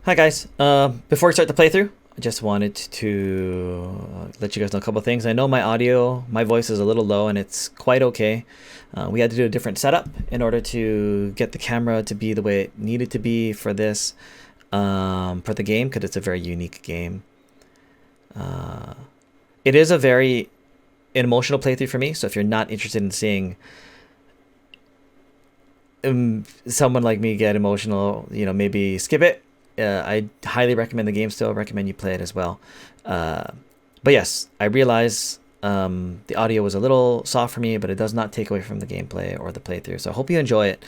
Hi guys. Before we start the playthrough, I just wanted to let you guys know a couple of things. I know my voice is a little low and it's quite okay. We had to do a different setup in order to get the camera to be the way it needed to be for this, for the game, because it's a very unique game. It is a very emotional playthrough for me, so if you're not interested in seeing someone like me get emotional, maybe skip it. I highly recommend the game still. Recommend you play it as well. But yes, I realize the audio was a little soft for me, but it does not take away from the gameplay or the playthrough. So I hope you enjoy it.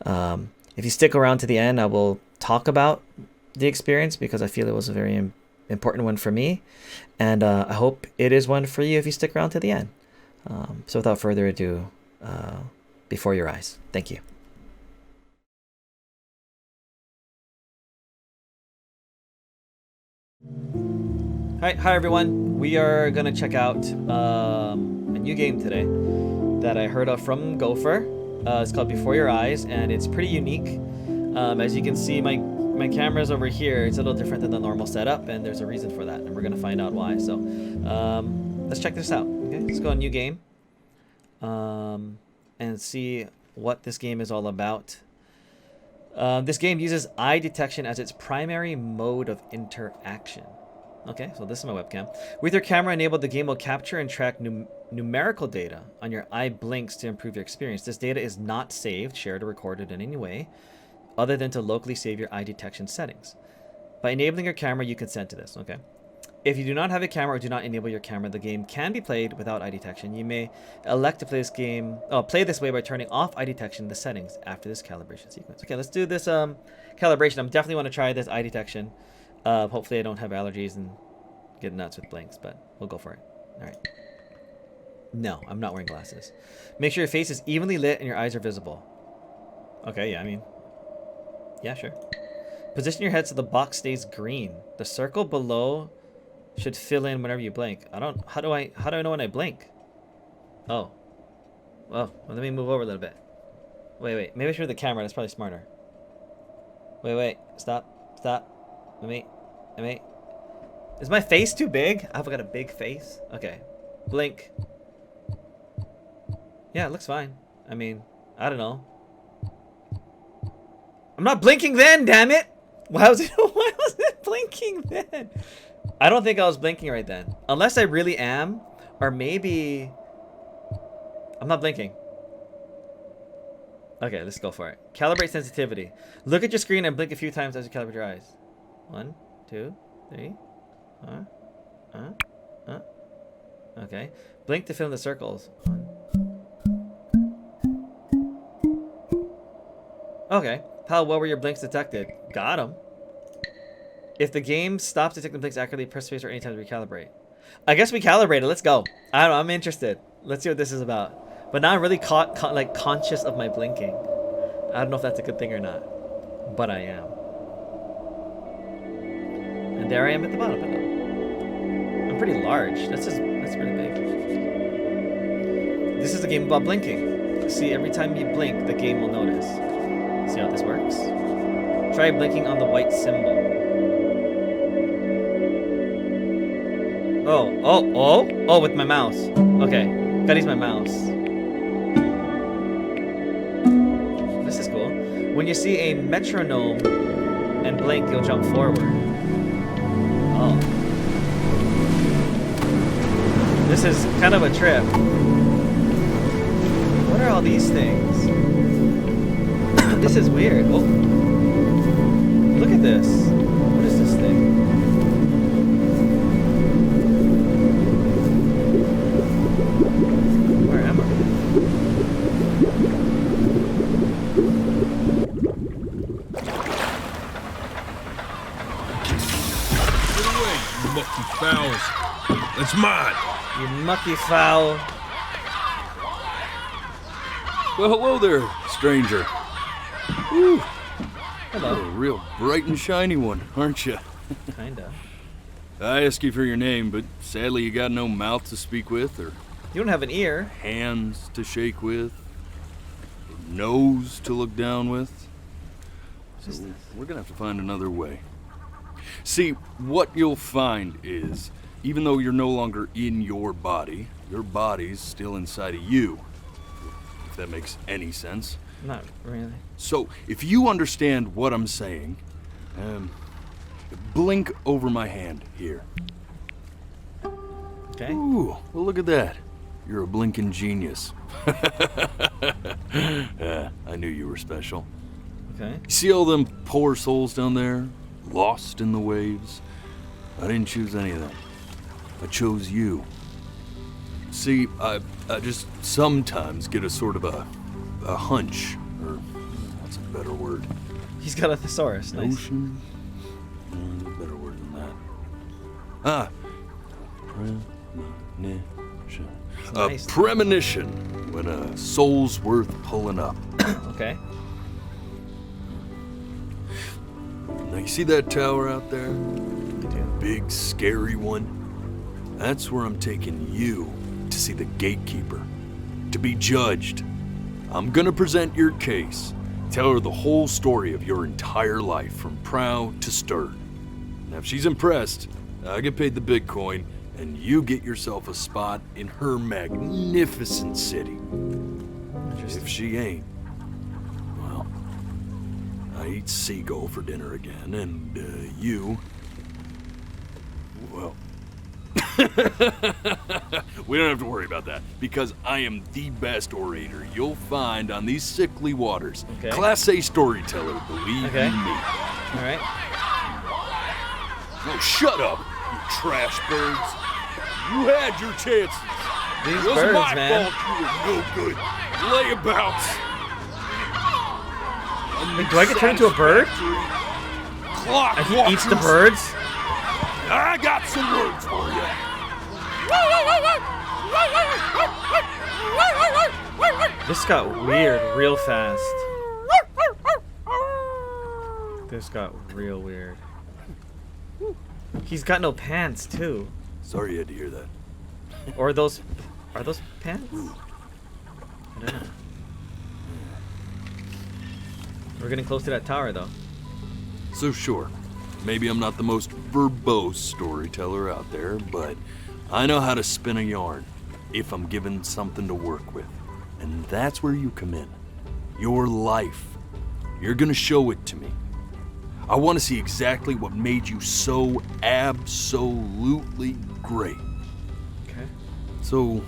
If you stick around to the end, I will talk about the experience because I feel it was a very important one for me. And I hope it is one for you if you stick around to the end. So without further ado, before your eyes. Thank you. Hi everyone. We are gonna check out a new game today that I heard of from Gopher. It's called Before Your Eyes, and it's pretty unique. As you can see, my camera's over here. It's a little different than the normal setup, and there's a reason for that, and we're gonna find out why. So let's check this out. Okay, let's go on new game and see what this game is all about. This game uses eye detection as its primary mode of interaction. Okay, so this is my webcam. With your camera enabled, the game will capture and track numerical data on your eye blinks to improve your experience. This data is not saved, shared, or recorded in any way other than to locally save your eye detection settings. By enabling your camera, you consent to this, okay? If you do not have a camera or do not enable your camera, the game can be played without eye detection. You may elect to play this way by turning off eye detection in the settings after this calibration sequence. Okay, let's do this calibration. I definitely want to try this eye detection. Hopefully I don't have allergies and get nuts with blinks, but we'll go for it. All right. No, I'm not wearing glasses. Make sure your face is evenly lit and your eyes are visible. Okay, yeah, sure. Position your head so the box stays green. The circle below should fill in whenever you blink. How do I know when I blink? Oh. Well, let me move over a little bit. Wait. Maybe I should do the camera. That's probably smarter. Wait. Stop. Wait. Is my face too big? I've got a big face. Okay. Blink. Yeah, it looks fine. I mean, I don't know. I'm not blinking then, damn it! Why was it blinking then? I don't think I was blinking right then. Unless I really am. Or maybe I'm not blinking. Okay, let's go for it. Calibrate sensitivity. Look at your screen and blink a few times as you calibrate your eyes. 1, 2, 3. Okay. Blink to fill in the circles. 1. Okay. How well were your blinks detected? Got them. If the game stops detecting blinks accurately, press space or anytime to recalibrate. I guess we calibrated. Let's go. I don't know. I'm interested. Let's see what this is about. But now I'm really conscious of my blinking. I don't know if that's a good thing or not. But I am. And there I am at the bottom. I'm pretty large. That's really big. This is a game about blinking. See, every time you blink, the game will notice. See how this works? Try blinking on the white symbol. Oh, with my mouse. Okay, gotta use my mouse. This is cool. When you see a metronome and blink, you'll jump forward. Oh. This is kind of a trip. What are all these things? This is weird. Oh. Look at this. What is this thing? Where am I? Get away, you mucky fowls. That's mine. You mucky fowl. Well, hello there, stranger. Whew. Hello. You're a real bright and shiny one, aren't you? Kinda. I asked you for your name, but sadly you got no mouth to speak with, or You don't have an ear. hands to shake with, nose to look down with. So we're gonna have to find another way. See, what you'll find is, even though you're no longer in your body's still inside of you. If that makes any sense. Not really. So, if you understand what I'm saying, blink over my hand here. Okay. Ooh, well look at that. You're a blinking genius. Yeah, I knew you were special. Okay. You see all them poor souls down there, lost in the waves? I didn't choose any of them. I chose you. See, I just sometimes get a sort of a hunch, or what's a better word? He's got a thesaurus. Nice. Notion? Better word than that. Premonition. Nice. A premonition when a soul's worth pulling up. Okay. Now you see that tower out there? I do. Big, scary one? That's where I'm taking you to see the gatekeeper, to be judged. I'm gonna present your case, tell her the whole story of your entire life from prow to stern. Now if she's impressed, I get paid the Bitcoin, and you get yourself a spot in her magnificent city. If she ain't, well, I eat seagull for dinner again, and you, well, we don't have to worry about that, because I am the best orator you'll find on these sickly waters. Okay. Class A storyteller, believe Okay. you me. All right. Oh, shut up, you trash birds. You had your chances. These It wasn't birds, my man. fault you were no good. Layabouts. Wait, do I get turned into a bird? Clock And he eats the walkers. birds? I got some words for you. This got weird real fast. This got real weird. He's got no pants too. Sorry you had to hear that. Or are those pants? I don't know. We're getting close to that tower though. So sure, maybe I'm not the most verbose storyteller out there, but I know how to spin a yarn if I'm given something to work with. And that's where you come in. Your life. You're gonna show it to me. I want to see exactly what made you so absolutely great. Okay. So,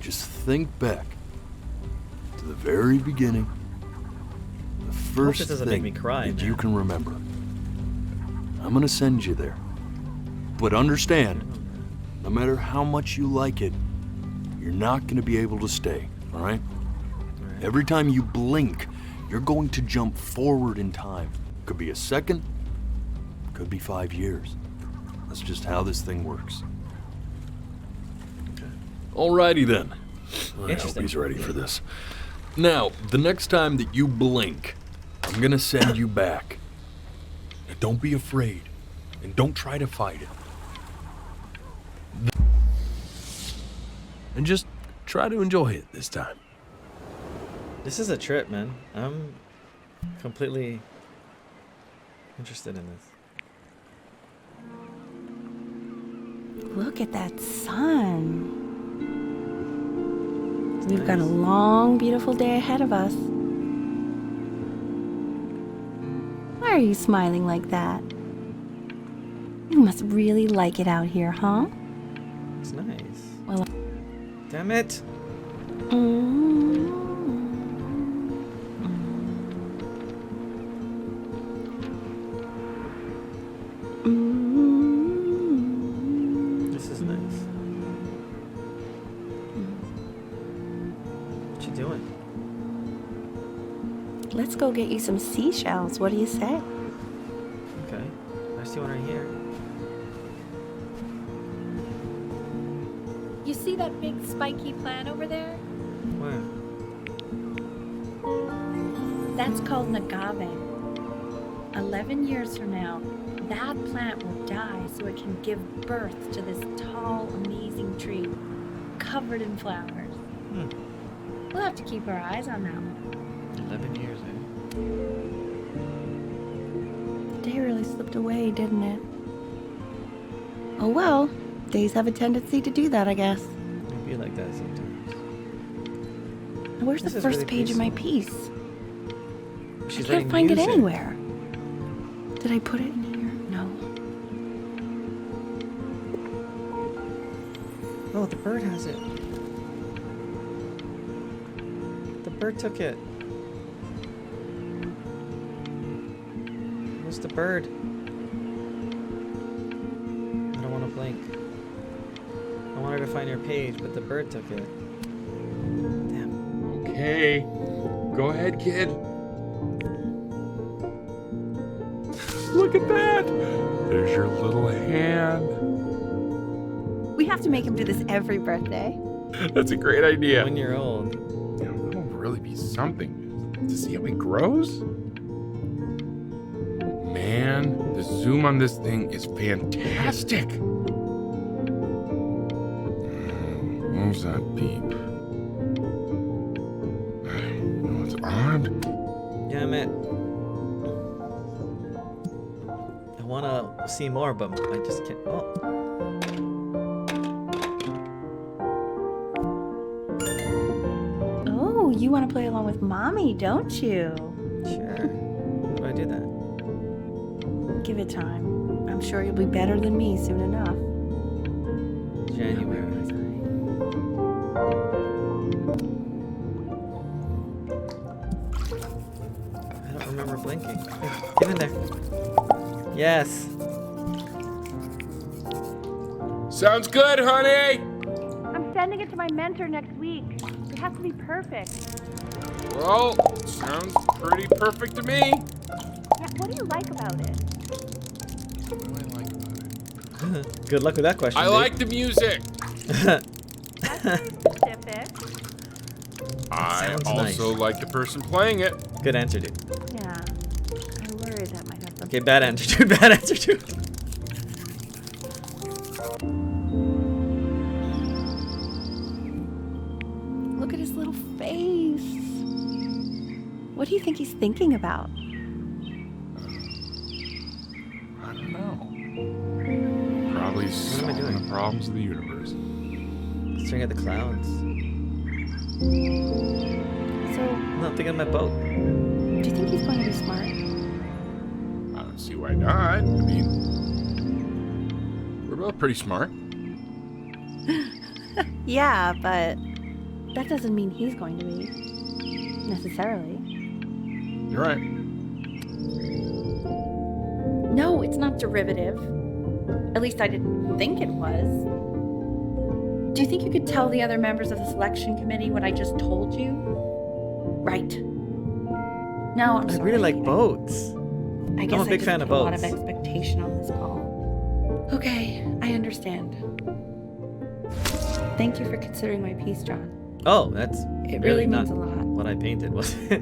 just think back to the very beginning. The first this doesn't thing make me cry, that you man. can remember. I'm gonna send you there. But understand, no matter how much you like it, you're not gonna be able to stay, all right? Alright. Every time you blink, you're going to jump forward in time. Could be a second, could be 5 years. That's just how this thing works. Okay. Alrighty then. I hope Interesting. he's ready for this. Now, the next time that you blink, I'm gonna send you back. Now, don't be afraid, and don't try to fight it. And just try to enjoy it this time. This is a trip, man. I'm completely interested in this. Look at that sun. It's We've got a nice. long, beautiful day ahead of us. Why are you smiling like that? You must really like it out here, huh? It's nice. Well, Damn it. This is nice. What you doing? Let's go get you some seashells. What do you say? Okay. I see one right here. You see that big spiky plant over there? Where? That's called agave. 11 years from now, that plant will die so it can give birth to this tall, amazing tree covered in flowers. We'll have to keep our eyes on that one. 11 years, eh? day really slipped away, didn't it? Oh well, days have a tendency to do that, I guess. It'd be like that sometimes. Where's This the is first really page of my peaceful. piece? She's I can't writing find it music. anywhere. Did I put it in here? No. Oh, the bird has it. The bird took it. Where's the bird? I don't want to blink. I wanted to find your page, but the bird took it. Damn. Okay. Go ahead, kid. Look at that. There's your little hand. We have to make him do this every birthday. That's a great idea. 1 year old. You know, it'll really be something to see how he grows. Man, the zoom on this thing is fantastic. What was that beep? No, it's odd. Damn it. I want to see more, but I just can't. Oh. Oh, you want to play along with Mommy, don't you? Sure. How do I do that? Give it time. I'm sure you'll be better than me soon enough. January. I don't remember blinking. Get in there. Yes. Sounds good, honey. I'm sending it to my mentor next week. It has to be perfect. Well, sounds pretty perfect to me. Yeah, what do you like about it? What do I like about it? Good luck with that question. I dude. like the music. That's very specific. I sounds also nice. like the person playing it. Good answer, dude. Yeah. I worry that might have something. Okay, bad answer, dude. Bad answer, dude. Look at his little face. What do you think he's thinking about? I don't know. Probably am I solving doing? the problems of the universe. Staring at the clouds. So, No, I'm thinking of my boat. do you think he's going to be smart? I don't see why not. I mean, we're both pretty smart. Yeah, but that doesn't mean he's going to be. Necessarily. You're right. No, it's not derivative. At least I didn't think it was. Do you think you could tell the other members of the selection committee what I just told you? Right. No, I'm I sorry. really like boats. I guess I'm a big I just fan of put a lot of boats. expectation on this call. Okay, I understand. Thank you for considering my piece, John. Oh, that's It really not means a lot. what I painted, was it?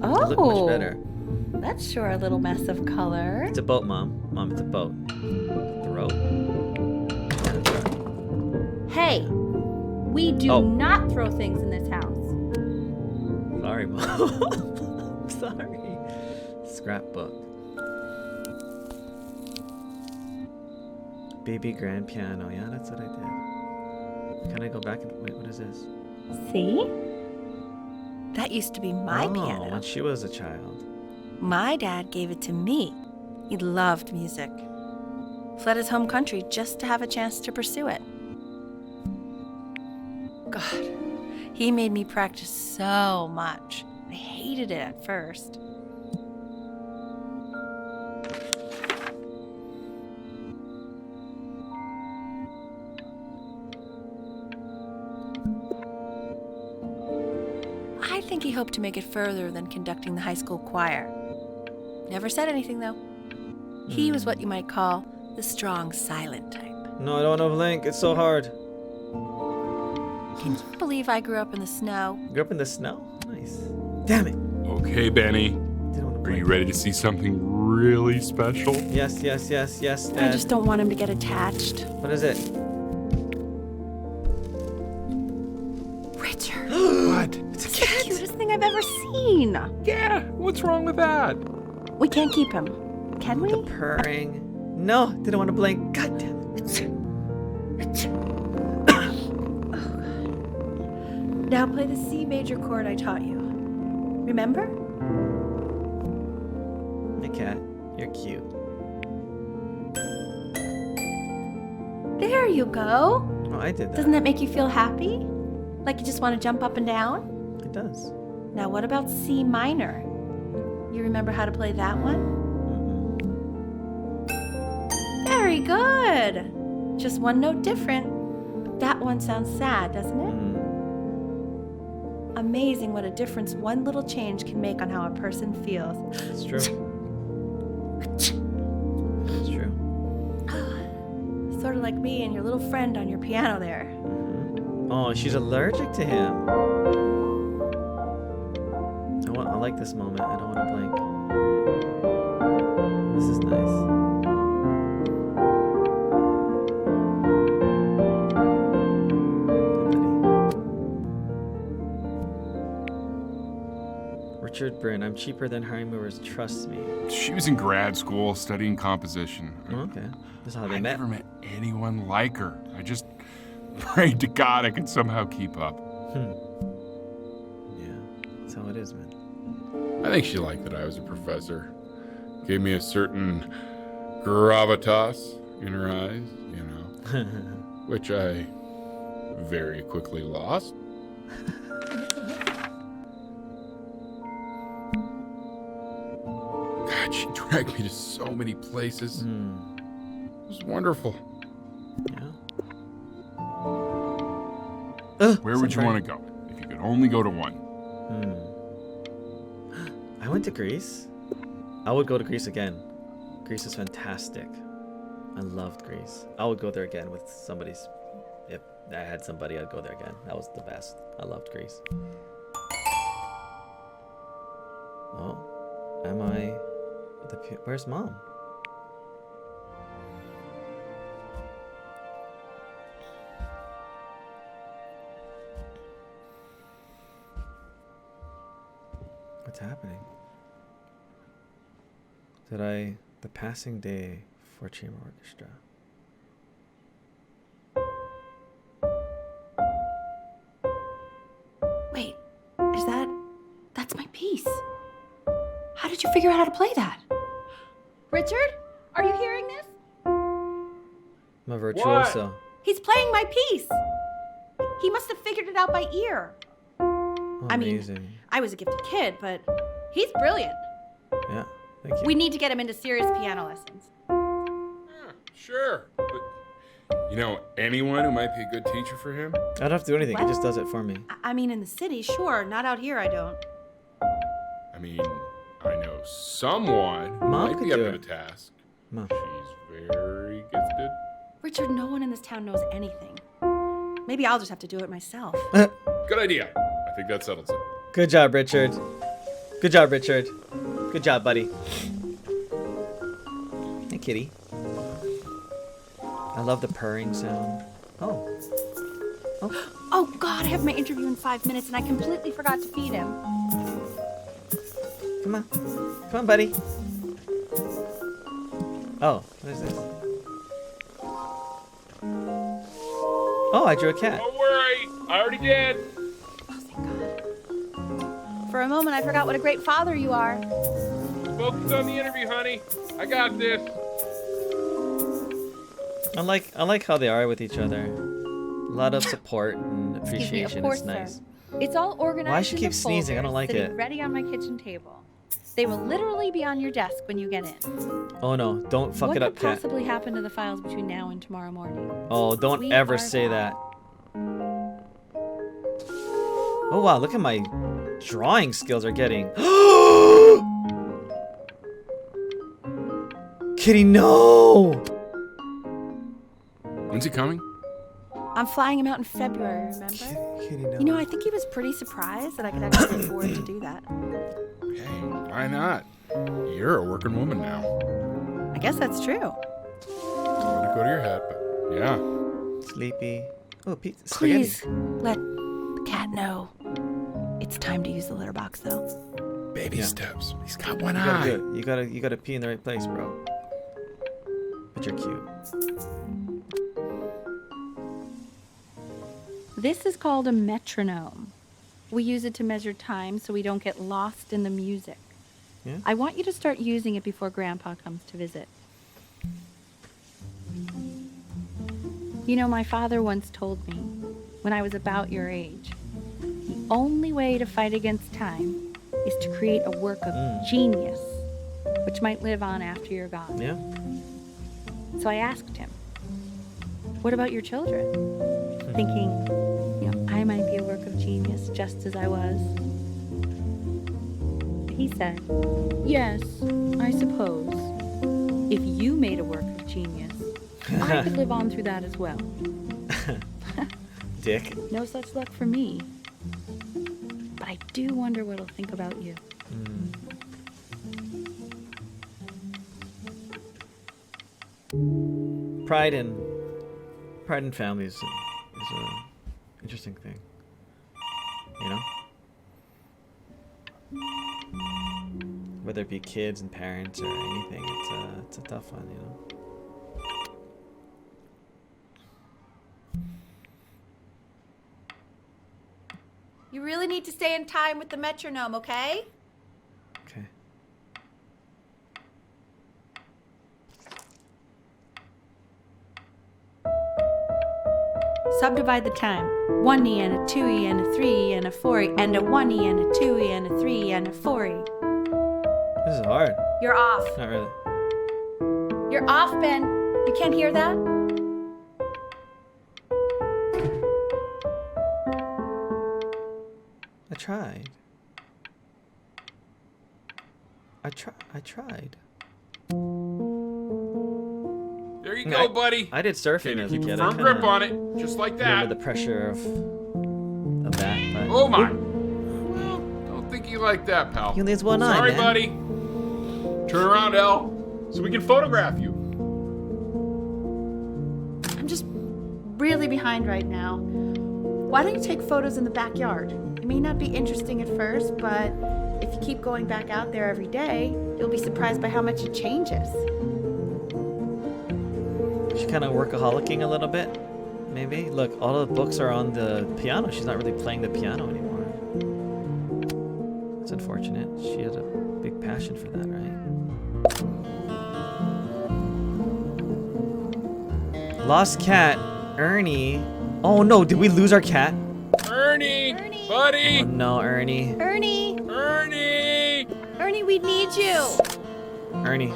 Oh, It looked much better. That's sure a little mess of color. It's a boat, Mom. Mom, it's a boat. The rope. Yeah, that's right. Hey, we do Oh. not throw things in this house. Sorry, Mom. I'm sorry. Scrapbook. Baby grand piano. Yeah, that's what I did. Can I go back and wait? What is this? See? That used to be my oh, piano. when she was a child. My dad gave it to me. He loved music. Fled his home country just to have a chance to pursue it. God, he made me practice so much. I hated it at first. I think he hoped to make it further than conducting the high school choir. Never said anything, though. He was what you might call the strong, silent type. No, I don't want to blink. It's so hard. Can you believe I grew up in the snow? Grew up in the snow? Nice. Damn it. Okay, Benny. Didn't want to Are blink. you ready to see something really special? Yes, yes, yes, yes. I Dad. just don't want him to get attached. What is it? Richard, What? It's a it's the cutest thing I've ever seen. Yeah, what's wrong with that? We can't keep him, can we? The purring. No, didn't want to blink. God damn it. Now play the C major chord I taught you. Remember? Hey, cat. You're cute. There you go. Oh, I did that. Doesn't that make you feel happy? Like you just want to jump up and down? It does. Now what about C minor? You remember how to play that one? Very good. Just one note different. That one sounds sad, doesn't it? Amazing what a difference one little change can make on how a person feels. It's true. It's true. Sort of like me and your little friend on your piano there. Oh, she's allergic to him. I like this moment. I don't want to blink. This is nice. Richard Bryn, I'm cheaper than high movers, trust me. She was in grad school studying composition. Oh, okay. This is how they I met. never met anyone like her. I just prayed to God I could somehow keep up. Yeah, that's how it is, man. I think she liked that I was a professor. Gave me a certain gravitas in her eyes, you know, which I very quickly lost. God, she dragged me to so many places. It was wonderful. Yeah. Where would you want to go if you could only go to one? I went to Greece. I would go to Greece again. Greece is fantastic. I loved Greece. I would go there again with somebody's. If I had somebody, I'd go there again. That was the best. I loved Greece. Oh, am I? Where's Mom? What's happening? The passing day for chamber orchestra. Wait, that's my piece. How did you figure out how to play that? Richard, are you hearing this? I'm a virtuoso. He's playing my piece. He must have figured it out by ear. Oh, I mean, amazing. I was a gifted kid, but he's brilliant. Yeah, thank you. We need to get him into serious piano lessons. Sure. But, you know, anyone who might be a good teacher for him? I don't have to do anything. He What? just does it for me. I mean, in the city, sure. Not out here, I don't. I mean, I know someone who Mom might could be up do to it. the task. Mom. She's very gifted. Richard, no one in this town knows anything. Maybe I'll just have to do it myself. Good idea. I think that settles it. Good job, Richard. Good job, Richard. Good job, buddy. Hey, kitty. I love the purring sound. Oh. Oh. Oh, God, I have my interview in 5 minutes, and I completely forgot to feed him. Come on. Come on, buddy. Oh, what is this? Oh, I drew a cat. Don't worry. I already did. Oh, thank God. For a moment, I forgot what a great father you are. Focus on the interview, honey. I got this. I like how they are with each other. A lot of support and appreciation. Of course, It's nice. sir. It's all organized. Why she in the keeps sneezing? I don't folders like sitting it. Ready on my kitchen table. They will literally be on your desk when you get in. Oh no, don't fuck what it up, could cat. possibly happen to the files between now and tomorrow morning? Oh, don't We ever are say back. that. Oh wow, look at my drawing skills are getting. Kitty, no! When's he coming? I'm flying him out in February, remember? Kitty, no. You know, I think he was pretty surprised that I could actually afford to do that. Hey, why not? You're a working woman now. I guess that's true. Don't let it go to your head, but yeah. Sleepy. Oh, pizza. Spaghetti. Please let the cat know. It's It's time to use the litter box, though. Baby Yeah. steps. He's got one You gotta eye. do it. You gotta pee in the right place, bro. But you're cute. This is called a metronome. We use it to measure time so we don't get lost in the music. Yeah. I want you to start using it before Grandpa comes to visit. You know, my father once told me, when I was about your age, the only way to fight against time is to create a work of genius, which might live on after you're gone. Yeah. So I asked him, what about your children? Thinking, you know, I might be a work of genius just as I was. He said, yes, I suppose. If you made a work of genius, I could live on through that as well. Dick. No such luck for me. But I do wonder what he'll think about you. Pride in family is a interesting thing. You know? Whether it be kids and parents or anything, it's a tough one, you know? You really need to stay in time with the metronome, okay? Okay. Subdivide the time. 1E and a 2E and a 3E and a 4E and a 1E and a 2E and a 3E and a 4E. This is hard. You're off. Not really. You're off, Ben. You can't hear that? I tried. I tried. There you go, buddy. I did surfing Okay, now as a keep a kid. firm grip on it, just like Remember that. the pressure of that. But Oh my. Well, don't think you like that, pal. he only has one eye, Sorry, man. buddy. Turn around, Elle, so we can photograph you. I'm just really behind right now. Why don't you take photos in the backyard? It may not be interesting at first, but if you keep going back out there every day, you'll be surprised by how much it changes. She's kind of workaholicing a little bit, maybe. Look, all the books are on the piano. She's not really playing the piano anymore. That's unfortunate. She had a big passion for that, right? Lost cat, Ernie. Oh no, did we lose our cat? Ernie, Ernie. buddy. Oh no, Ernie. Ernie! Ernie. Ernie, we need you! Ernie.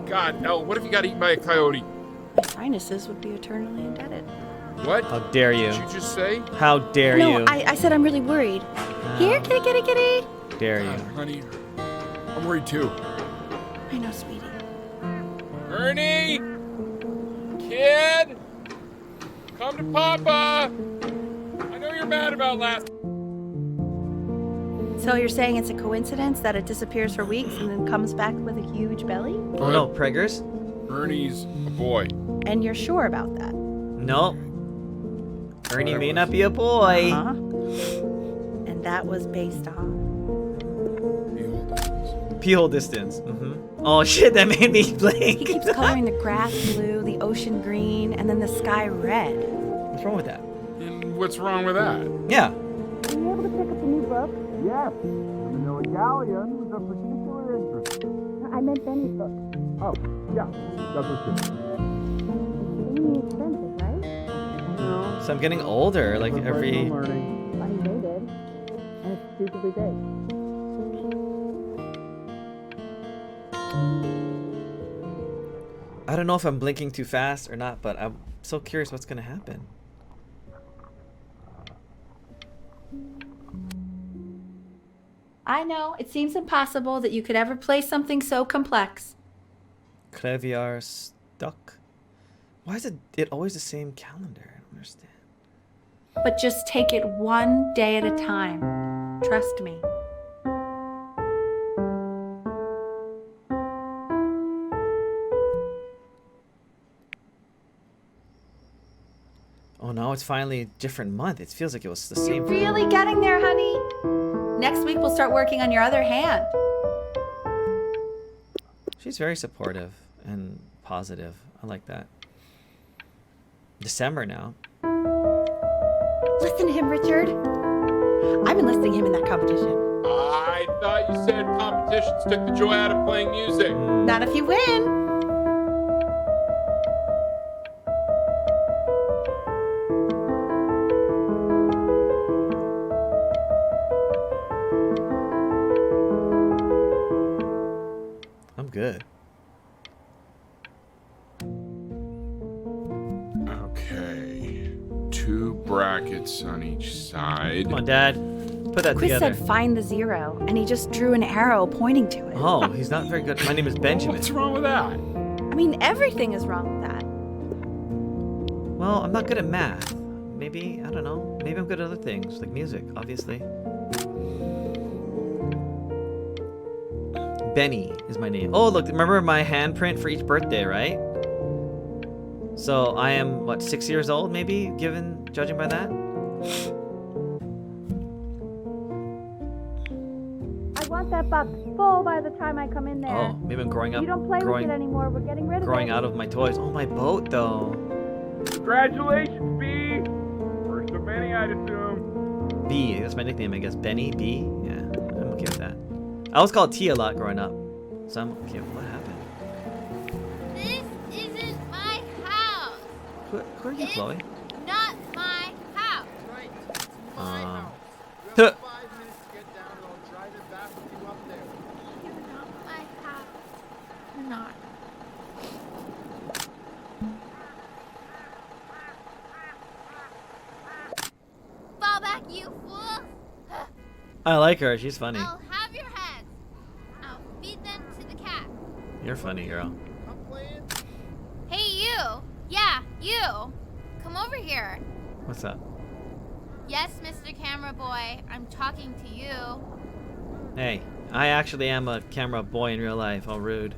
God, Elle, what if you got eaten by a coyote? My sinuses would be eternally indebted. What? How dare you? Did you just say? How dare No, you? I said I'm really worried. Here, kitty, kitty, kitty! Dare God, you? honey, I'm worried too. I know, sweetie. Ernie, kid, come to Papa. I know you're mad about last. So you're saying it's a coincidence that it disappears for weeks and then comes back with a huge belly? Oh no, Preggers? Ernie's a boy. And you're sure about that? No. Ernie may not be a boy. Huh? And that was based on... Pee-hole distance. Oh shit, that made me He blink. keeps coloring the grass blue, the ocean green, and then the sky red. What's wrong with that? And what's wrong with that? Yeah. Were you able to pick up the new book? Yes, the Manila Galleon was of particular interest. I meant Benny's book. Oh, yeah, that was good. Extremely expensive, right? No, So I'm getting older, like every... learning. I mean, they did. And it's stupidly big. I don't know if I'm blinking too fast or not, but I'm so curious what's gonna happen. I know, it seems impossible that you could ever play something so complex. Creviar stuck? Why is it always the same calendar? I don't understand. But just take it one day at a time. Trust me. Oh, now it's finally a different month. It feels like it was the You're same. really getting there, honey. Next week we'll start working on your other hand. She's very supportive and positive. I like that. December now. Listen to him, Richard. I've been listening to him in that competition. I thought you said competitions took the joy out of playing music. Not if you win. I'm good. Okay. 2 brackets on each side. Come on, Dad. Put that Quiz together. said find the 0, and he just drew an arrow pointing to it. Oh, he's not very good. My name is Benjamin. What's wrong with that? I mean, everything is wrong with that. Well, I'm not good at math. Maybe, I don't know. Maybe I'm good at other things, like music, obviously. Benny is my name. Oh, look, remember my handprint for each birthday, right? So I am, what, 6 years old, maybe, judging by that? I want that box full by the time I come in there. Oh, maybe I'm growing up. You don't play with it anymore. We're getting rid of it. Growing out of my toys. Oh, my boat, though. Congratulations, B. First of many, I'd assume. B, that's my nickname, I guess. Benny, B? Yeah, I'm okay with that. I was called T a lot growing up. So I'm okay with what happened. This isn't my house. Who are you, Chloe? Not my house. Right. It's my Um, house. huh. You have 5 minutes to get down and I'll drive it back with you up there. You're not my house. You're not. Fall back, you fool. I like her. She's funny. I'll have your heads. I'll feed them to the cat. You're funny, girl. I'm playing. Hey, you. Yeah, you. Come over here. What's up? Yes, Mr. Camera Boy. I'm talking to you. Hey, I actually am a camera boy in real life. How rude.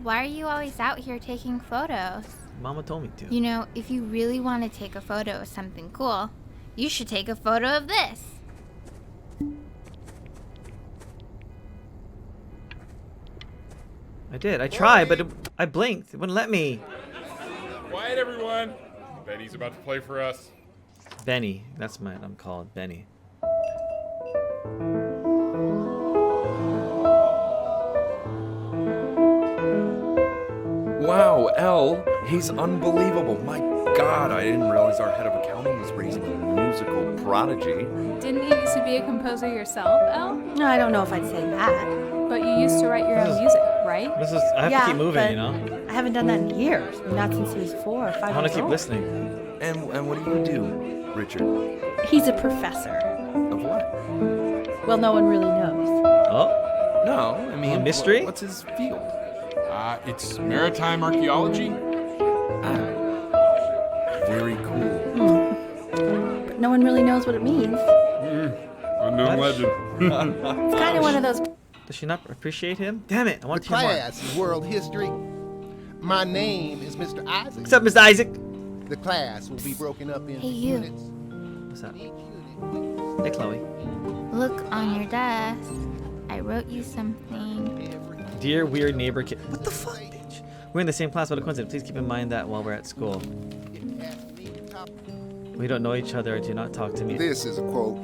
Why are you always out here taking photos? Mama told me to. You know, if you really want to take a photo of something cool, you should take a photo of this. I did. I tried, but I blinked. It wouldn't let me. Quiet, everyone. Benny's about to play for us. Benny. That's what I'm called. Benny. Wow, L, he's unbelievable. My God, I didn't realize our head of accounting was raising a musical prodigy. Didn't you used to be a composer yourself, Elle? No, I don't know if I'd say that. But you used to write your own music, right? This is. I have to keep moving, but you know. I haven't done that in years. Not since he was 4 or 5 I years want to keep old. listening. And what do you do, Richard? He's a professor. Of what? Well, no one really knows. Oh, No, I mean, A mystery? What's his field? It's maritime archaeology. Very cool. But no one really knows what it means. Unknown What? legend. It's kind of one of those. does she not appreciate him? Damn it! I want The to hear more. class is world history. My name is Mr. Isaac. What's up, Mr. Isaac? The class will be broken up into Hey, you. units. What's up? Each unit Hey, Chloe. Look on your desk. I wrote you something. every Dear weird neighbor kid. What the fuck, bitch? We're in the same class. What a coincidence. Please keep in mind that while we're at school, it has to be top. we don't know each other. Do not talk to me. This is a quote.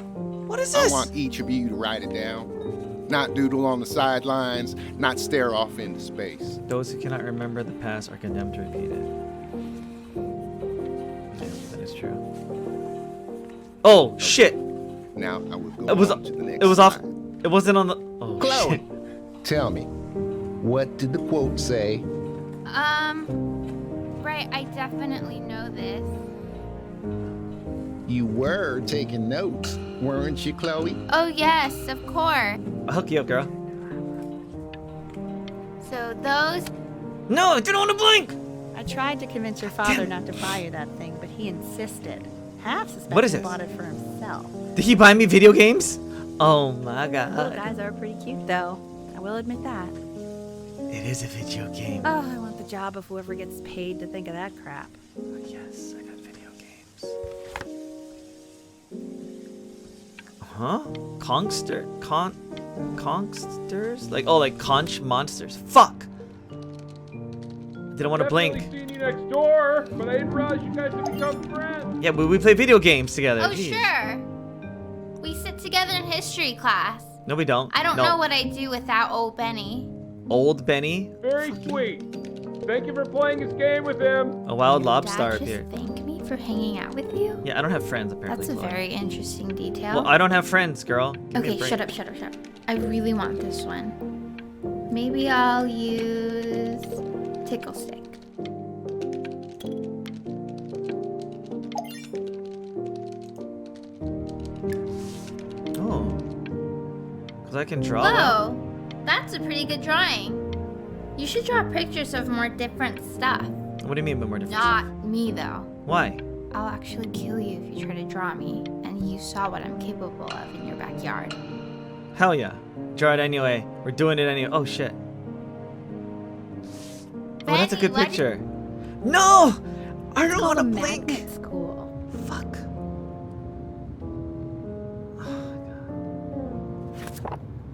What is I this? want each of you to write it down. Not doodle on the sidelines, not stare off into space. Those who cannot remember the past are condemned to repeat it. Yeah, that is true. Oh shit! Now I will go It was. on to the next It was off. slide. It wasn't on the. Oh Chloe, shit! tell me, what did the quote say? Right, I definitely know this. You were taking notes, weren't you, Chloe? Oh, yes, of course. I'll hook you up, girl. So those. No, I didn't want to blink. I tried to convince your father not to buy you that thing, but he insisted. Half suspect What is he this? bought it for himself. Did he buy me video games? Oh my Little god. guys are pretty cute, though. I I will admit that. It is a video game. Oh, I want the job of whoever gets paid to think of that crap. Yes, I got video games. Huh? Kongsters? Like conch monsters. Fuck! Didn't want to blink. Definitely seen you next door, but I didn't realize you guys had become friends. Yeah, but we play video games together. Oh, Jeez. sure. We sit together in history class. No, we don't. I don't know what I'd do without old Benny. Old Benny? Very sweet. Thank you for playing this game with him. A wild Dad lobster just here. thank me for hanging out with you? Yeah, I don't have friends apparently. That's a Chloe. very interesting detail. Well, I don't have friends, girl. Give me a Okay, break. shut up. I really want this one. Maybe I'll use tickle stick. Oh. Because I can draw. Whoa, that's a pretty good drawing. You should draw pictures of more different stuff. What do you mean by more different? Not me, though. Why? I'll actually kill you if you try to draw me, and you saw what I'm capable of in your backyard. Hell yeah. Draw it anyway. We're doing it anyway. Oh shit. Oh, that's a Benny, good why picture. No! I don't want to The blink. magnet school. Fuck.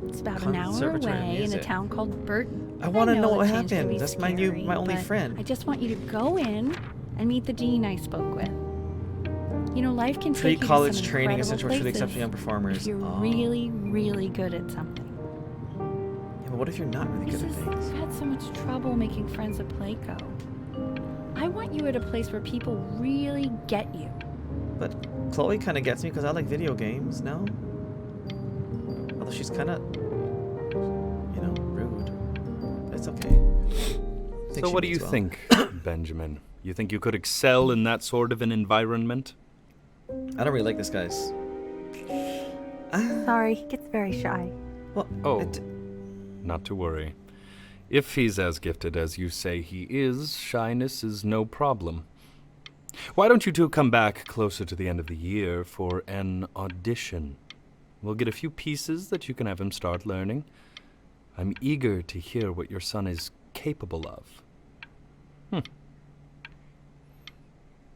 It's about an hour Conservatory of away in a Music. town called Burton. I want to know what it changed to happened. be That's my scary, only but friend. I just want you to go in and meet the dean I spoke with. You know, life can take you to Pre-college some training incredible essential for the places exceptional young performers. if you're Oh. really, really good at something. Yeah, but what if you're not really It's good at just, things? I've had so much trouble making friends at Playco. I want you at a place where people really get you. But Chloe kind of gets me because I like video games, no? Although she's kind of, rude. But it's okay. So what do you think, Benjamin? You think you could excel in that sort of an environment? I don't really like this guy's. Sorry, he gets very shy. Well, Oh, not to worry. If he's as gifted as you say he is, shyness is no problem. Why don't you two come back closer to the end of the year for an audition? We'll get a few pieces that you can have him start learning. I'm eager to hear what your son is capable of.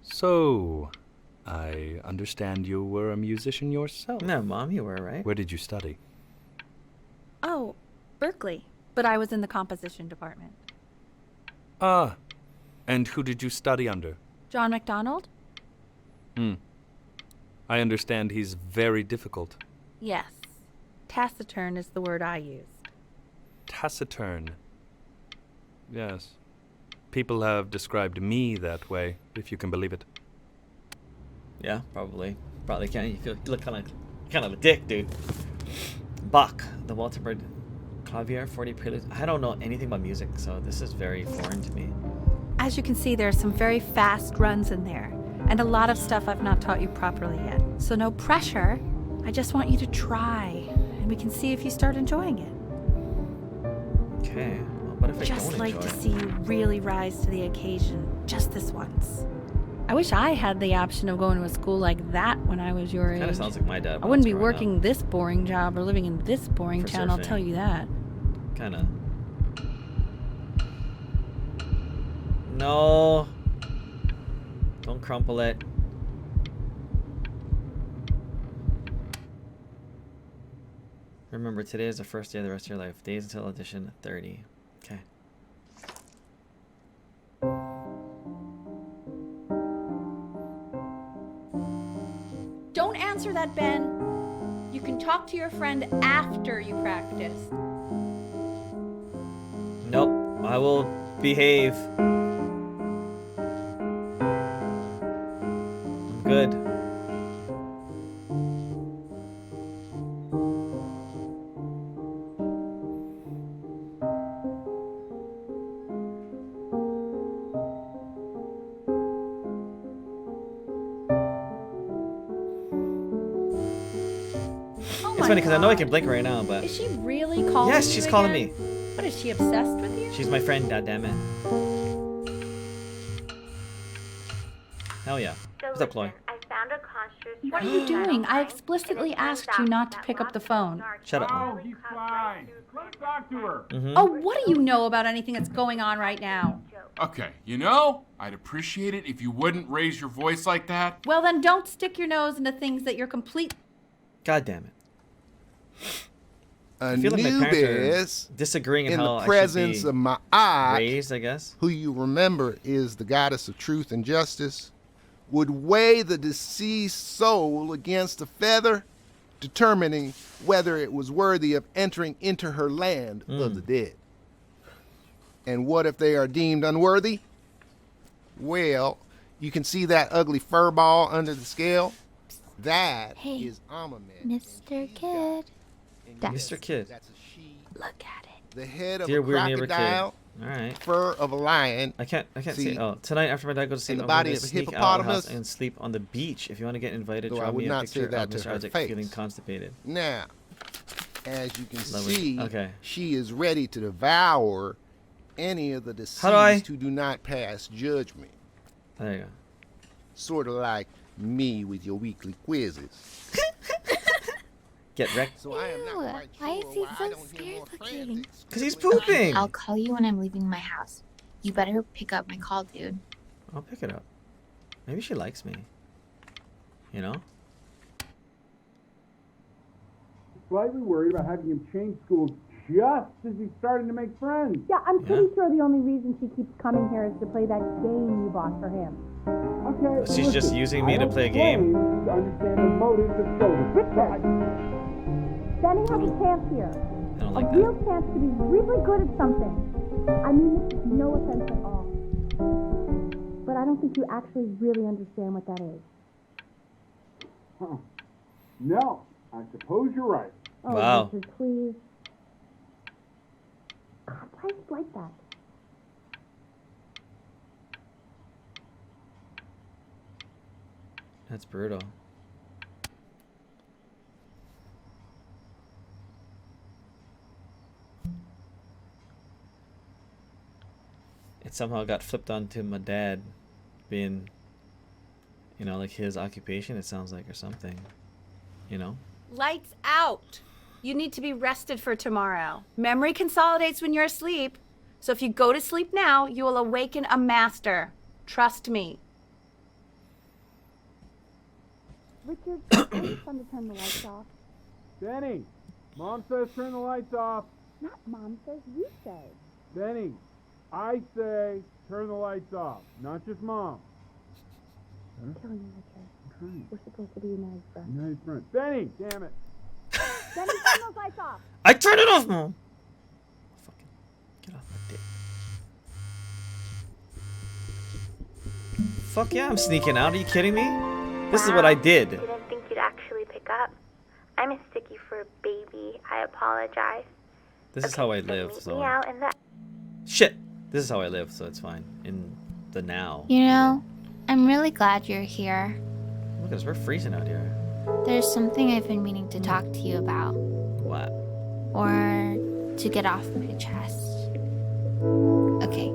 So, I understand you were a musician yourself. no, Mom, you were, right? Where did you study? Oh, Berkeley. But I was in the composition department. Ah, and who did you study under? John MacDonald? I understand he's very difficult. Yes. Taciturn is the word I used. Taciturn. Yes. People have described me that way, if you can believe it. Yeah, probably. Probably can. You look kind of a dick, dude. Bach, the Walter Bird Clavier 40 Preludes. I don't know anything about music, so this is very foreign to me. As you can see, there are some very fast runs in there, and a lot of stuff I've not taught you properly yet. So no pressure. I just want you to try, and we can see if you start enjoying it. Okay. Well, what if I Just don't like enjoy to it? see you really rise to the occasion, just this once. I wish I had the option of going to a school like that when I was your age. Kind of sounds like my dad. I wouldn't be working this boring job or living in this boring For town, I'll surfing. tell you that. Kind of. No. Don't crumple it. Remember, today is the first day of the rest of your life. Days until audition 30. Okay. Don't answer that, Ben. You can talk to your friend after you practice. Nope. I will behave. I'm good. It's funny because I know I can blink right now, but Is she really calling yes, you she's calling again? me. What, is she obsessed with you? She's my friend. God damn it. Hell yeah. So What's up, Chloe? listen, I found a What are you doing? I explicitly asked you not to pick up the phone. Shut up, Oh, Mom. he's fine. Let me talk to her. Oh, what do you know about anything that's going on right now? Okay, you know, I'd appreciate it if you wouldn't raise your voice like that. Well, then don't stick your nose into things that you're complete. God damn it. I feel like my parents Anubis, are disagreeing in in how the I presence should be of Ma'at, raised, I guess. who you remember is the goddess of truth and justice, would weigh the deceased soul against a feather, determining whether it was worthy of entering into her land of the dead. And what if they are deemed unworthy? Well, you can see that ugly fur ball under the scale? That Hey, is Amamet. Mr. Kid. Mr. Kid. That's a she. Look at it. The head of Dear a weird neighbor kid. crocodile, Alright. fur of a lion, I can't See, see. Oh, tonight after my dad goes to sleep, in the I'm body going of to a sneak out of the house hippopotamus. and sleep on the beach. If you want to get invited, Though I draw would me a not say picture that of to Mr. her Isaac face. feeling constipated. Now, as you can Lovely. see, Okay. she is ready to devour any of the deceased How do I- who do not pass judgment. There you go. Sort of like me with your weekly quizzes. Get wrecked. So I am not Ew, quite why is sure he why so I don't hear scared more looking? frantics. 'Cause he's pooping. I'll call you when I'm leaving my house. You better pick up my call, dude. I'll pick it up. Maybe she likes me. You know? Slightly worried about having him change schools just as he's starting to make friends. Yeah, I'm pretty Yeah. sure the only reason she keeps coming here is to play that game you bought for him. Okay. She's listen, just using me I to don't play a game. claim to understand the motives of children. Richard! Benny has a chance here. I don't A like real that. chance to be really good at something. I mean this is no offense at all. But I don't think you actually really understand what that is. Huh. No, I suppose you're right. Oh, Wow. Richard, please. God, why is he like that? That's brutal. It somehow got flipped onto my dad being, you know, like his occupation, it sounds like, or something. You know? Lights out. You need to be rested for tomorrow. Memory consolidates when you're asleep. So if you go to sleep now, you will awaken a master. Trust me. Richard, tell your son to turn the lights off. Benny, Mom says turn the lights off. Not Mom says, you say. Benny, I say turn the lights off, not just Mom. I'm killing you, Richard. Trying. We're supposed to be United friends. Nice front. Benny, damn it. Benny, turn those lights off. I turned it off, Mom! Fucking get off my dick. Fuck yeah, I'm sneaking out. Are you kidding me? This is what I did. Didn't think you'd actually pick up. I mistook you for a baby. I apologize. This is how I So live, meet me so. out in the Shit! This is how I live, so it's fine. In the now. You know, I'm really glad you're here. Look at us, we're freezing out here. There's something I've been meaning to talk to you about, What? or to get off my chest. Okay.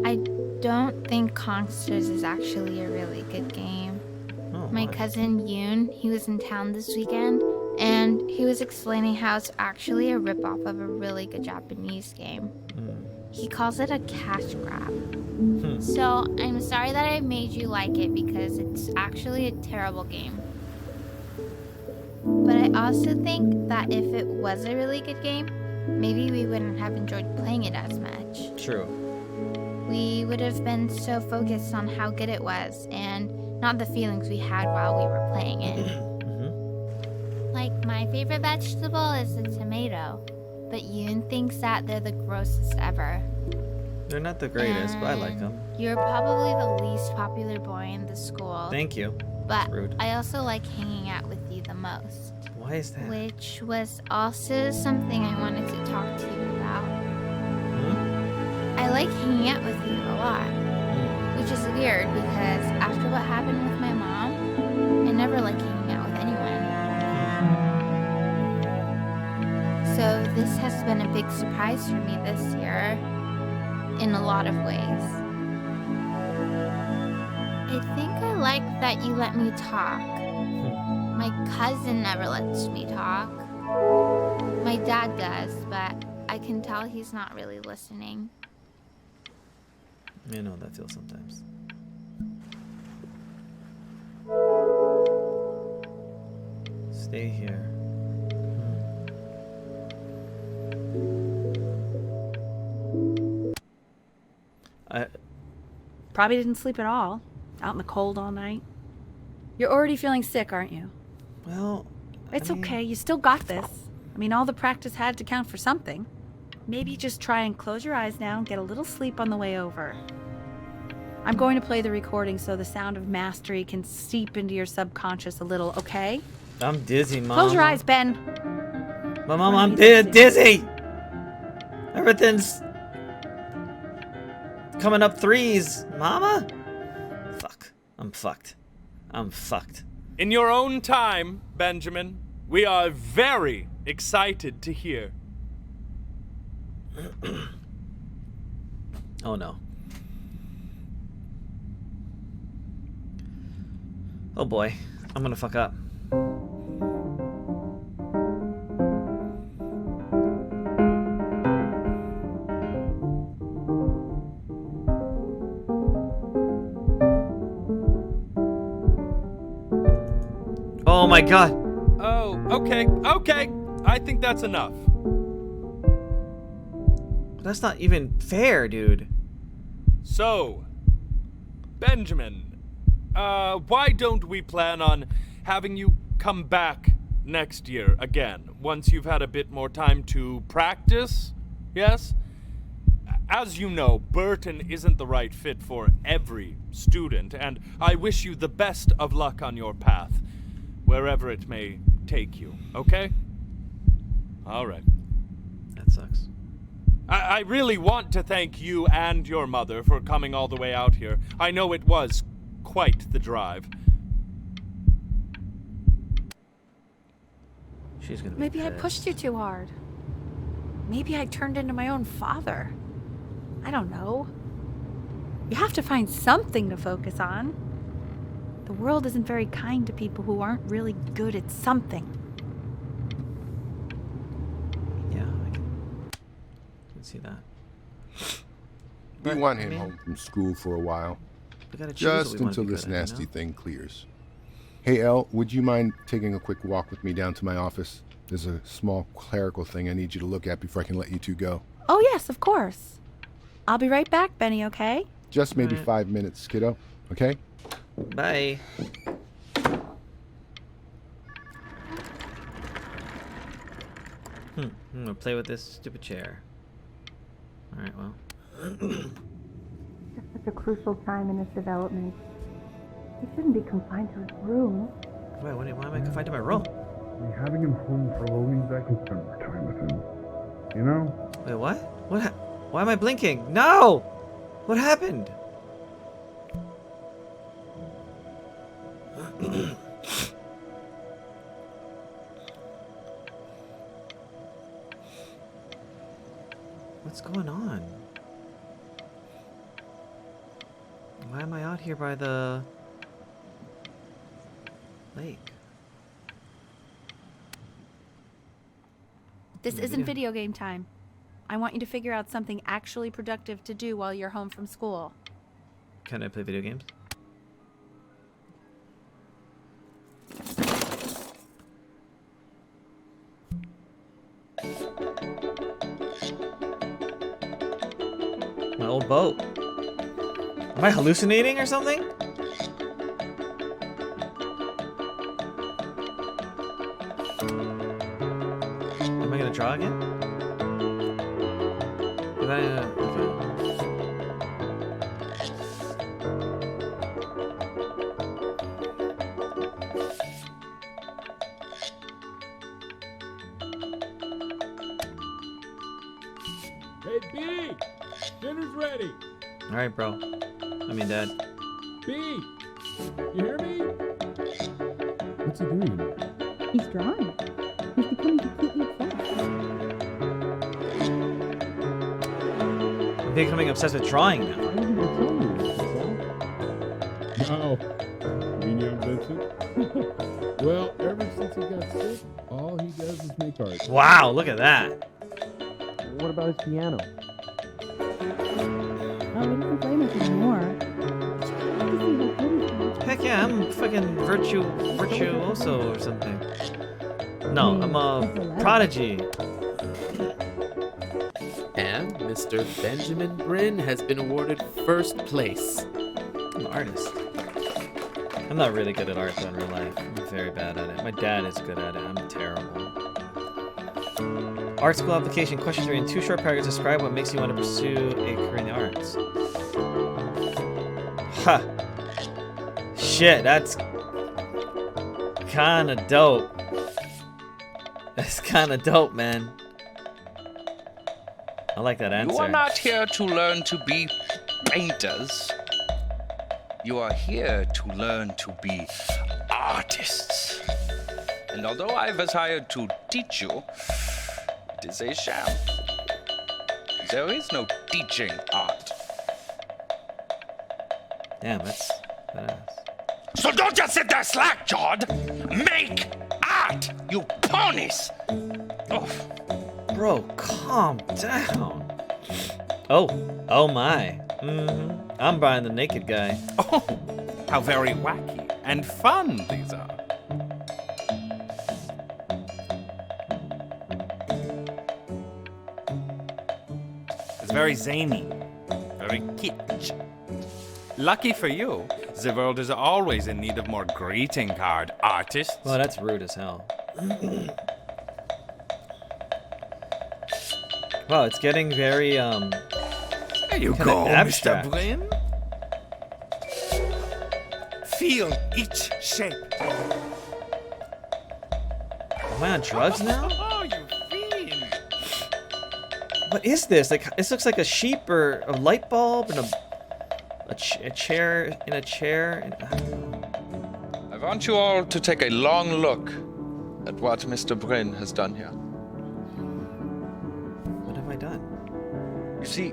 I don't think Consters is actually a really good game. Oh, My why? cousin Yoon, he was in town this weekend, and he was explaining how it's actually a ripoff of a really good Japanese game. Hmm. He calls it a cash grab. Hmm. So I'm sorry that I made you like it because it's actually a terrible game. But I also think that if it was a really good game, maybe we wouldn't have enjoyed playing it as much. True. We would have been so focused on how good it was and not the feelings we had while we were playing it. Mm-hmm. Like, my favorite vegetable is the tomato, but Yoon thinks that they're the grossest ever. They're not the greatest, but I like them. You're probably the least popular boy in the school. Thank you. But Rude. I also like hanging out with you the most. Why is that? Which was also something I wanted to talk to you about. Hmm? I like hanging out with you a lot. Hmm. Which is weird because after what happened with my mom, I never like hanging out with anyone. So this has been a big surprise for me this year, in a lot of ways. I think I like that you let me talk. My cousin never lets me talk. My dad does, but I can tell he's not really listening. You know how that feels sometimes. Stay here. Probably didn't sleep at all. Out in the cold all night. You're already feeling sick, aren't you? Well, It's okay. You still got this. I mean, all the practice had to count for something. Maybe just try and close your eyes now and get a little sleep on the way over. I'm going to play the recording so the sound of mastery can seep into your subconscious a little, okay? I'm dizzy, Mom. Close your eyes, Ben. But Mom, I'm dizzy. Everything's coming up threes, Mama. Fuck. I'm fucked. I'm fucked. In your own time, Benjamin, we are very excited to hear. Oh no. Oh boy. I'm gonna fuck up. Oh my god. Oh, okay. I think that's enough. That's not even fair, dude. So, Benjamin, why don't we plan on having you come back next year again, once you've had a bit more time to practice? Yes? As you know, Burton isn't the right fit for every student, and I wish you the best of luck on your path, wherever it may take you, okay? All right. That sucks. I really want to thank you and your mother for coming all the way out here. I know it was quite the drive. She's gonna be Maybe I pissed. pushed you too hard. Maybe I turned into my own father. I don't know. You have to find something to focus on. The world isn't very kind to people who aren't really good at something. Yeah, I can see that. We want him home from school for a while. We gotta choose what Just we wanna until be this good at, you nasty know? thing clears. Hey, Elle, would you mind taking a quick walk with me down to my office? There's a small clerical thing I need you to look at before I can let you two go. Oh, yes, of course. I'll be right back, Benny, okay? Just maybe Alright. 5 minutes, kiddo. Okay? Bye. I'm gonna play with this stupid chair. Alright, well. Just such a crucial time in his development. He shouldn't be confined to his room. Wait, why am I confined to my room? Having him home for a while means I can spend more time with him. You know? Wait, what? Why am I blinking? No! What happened? What's going on? Why am I out here by the lake? This isn't video game time. I want you to figure out something actually productive to do while you're home from school. Can I play video games? My old boat. Am I hallucinating or something? Am I gonna draw again? Did I, okay. Hey, B! Dinner's ready! Alright, bro. I mean, Dad. B! You hear me? What's he doing? He's drawing. He's becoming completely obsessed. I'm becoming obsessed with drawing now. Why didn't you tell me this, Giselle? No. You mean young Vincent? Well, ever since he got sick, all he does is make art. Wow, look at that. What about his piano? Oh, he doesn't play much anymore. Heck yeah, I'm fucking virtuoso or something. No, I'm a prodigy. And Mr. Benjamin Bryn has been awarded first place. I'm an artist. I'm not really good at art though in real life. I'm very bad at it. My dad is good at it. I'm terrible. Art school application question 3. In 2 short paragraphs, describe what makes you want to pursue a career in the arts. Ha! Shit, that's kinda dope. That's kinda dope, man. I like that answer. You are not here to learn to be painters. You are here to learn to be artists. And although I was hired to teach you, it is a sham. There is no teaching art. Damn, that's badass. So don't just sit there slack-jawed. Make art, you ponies! Oh. Bro, calm down. Oh my. I'm buying the naked guy. Oh, how very wacky and fun these are. It's very zany, very kitsch. Lucky for you, the world is always in need of more greeting card artists. Well, that's rude as hell. Wow, it's getting very, There you kinda go, abstract. Mr. Bryn. Feel each shape. Am I on drugs now? Oh, you fiend. What is this? Like, this looks like a sheep or a light bulb and a chair in a chair. And, I don't know. I want you all to take a long look at what Mr. Bryn has done here. What have I done? You see,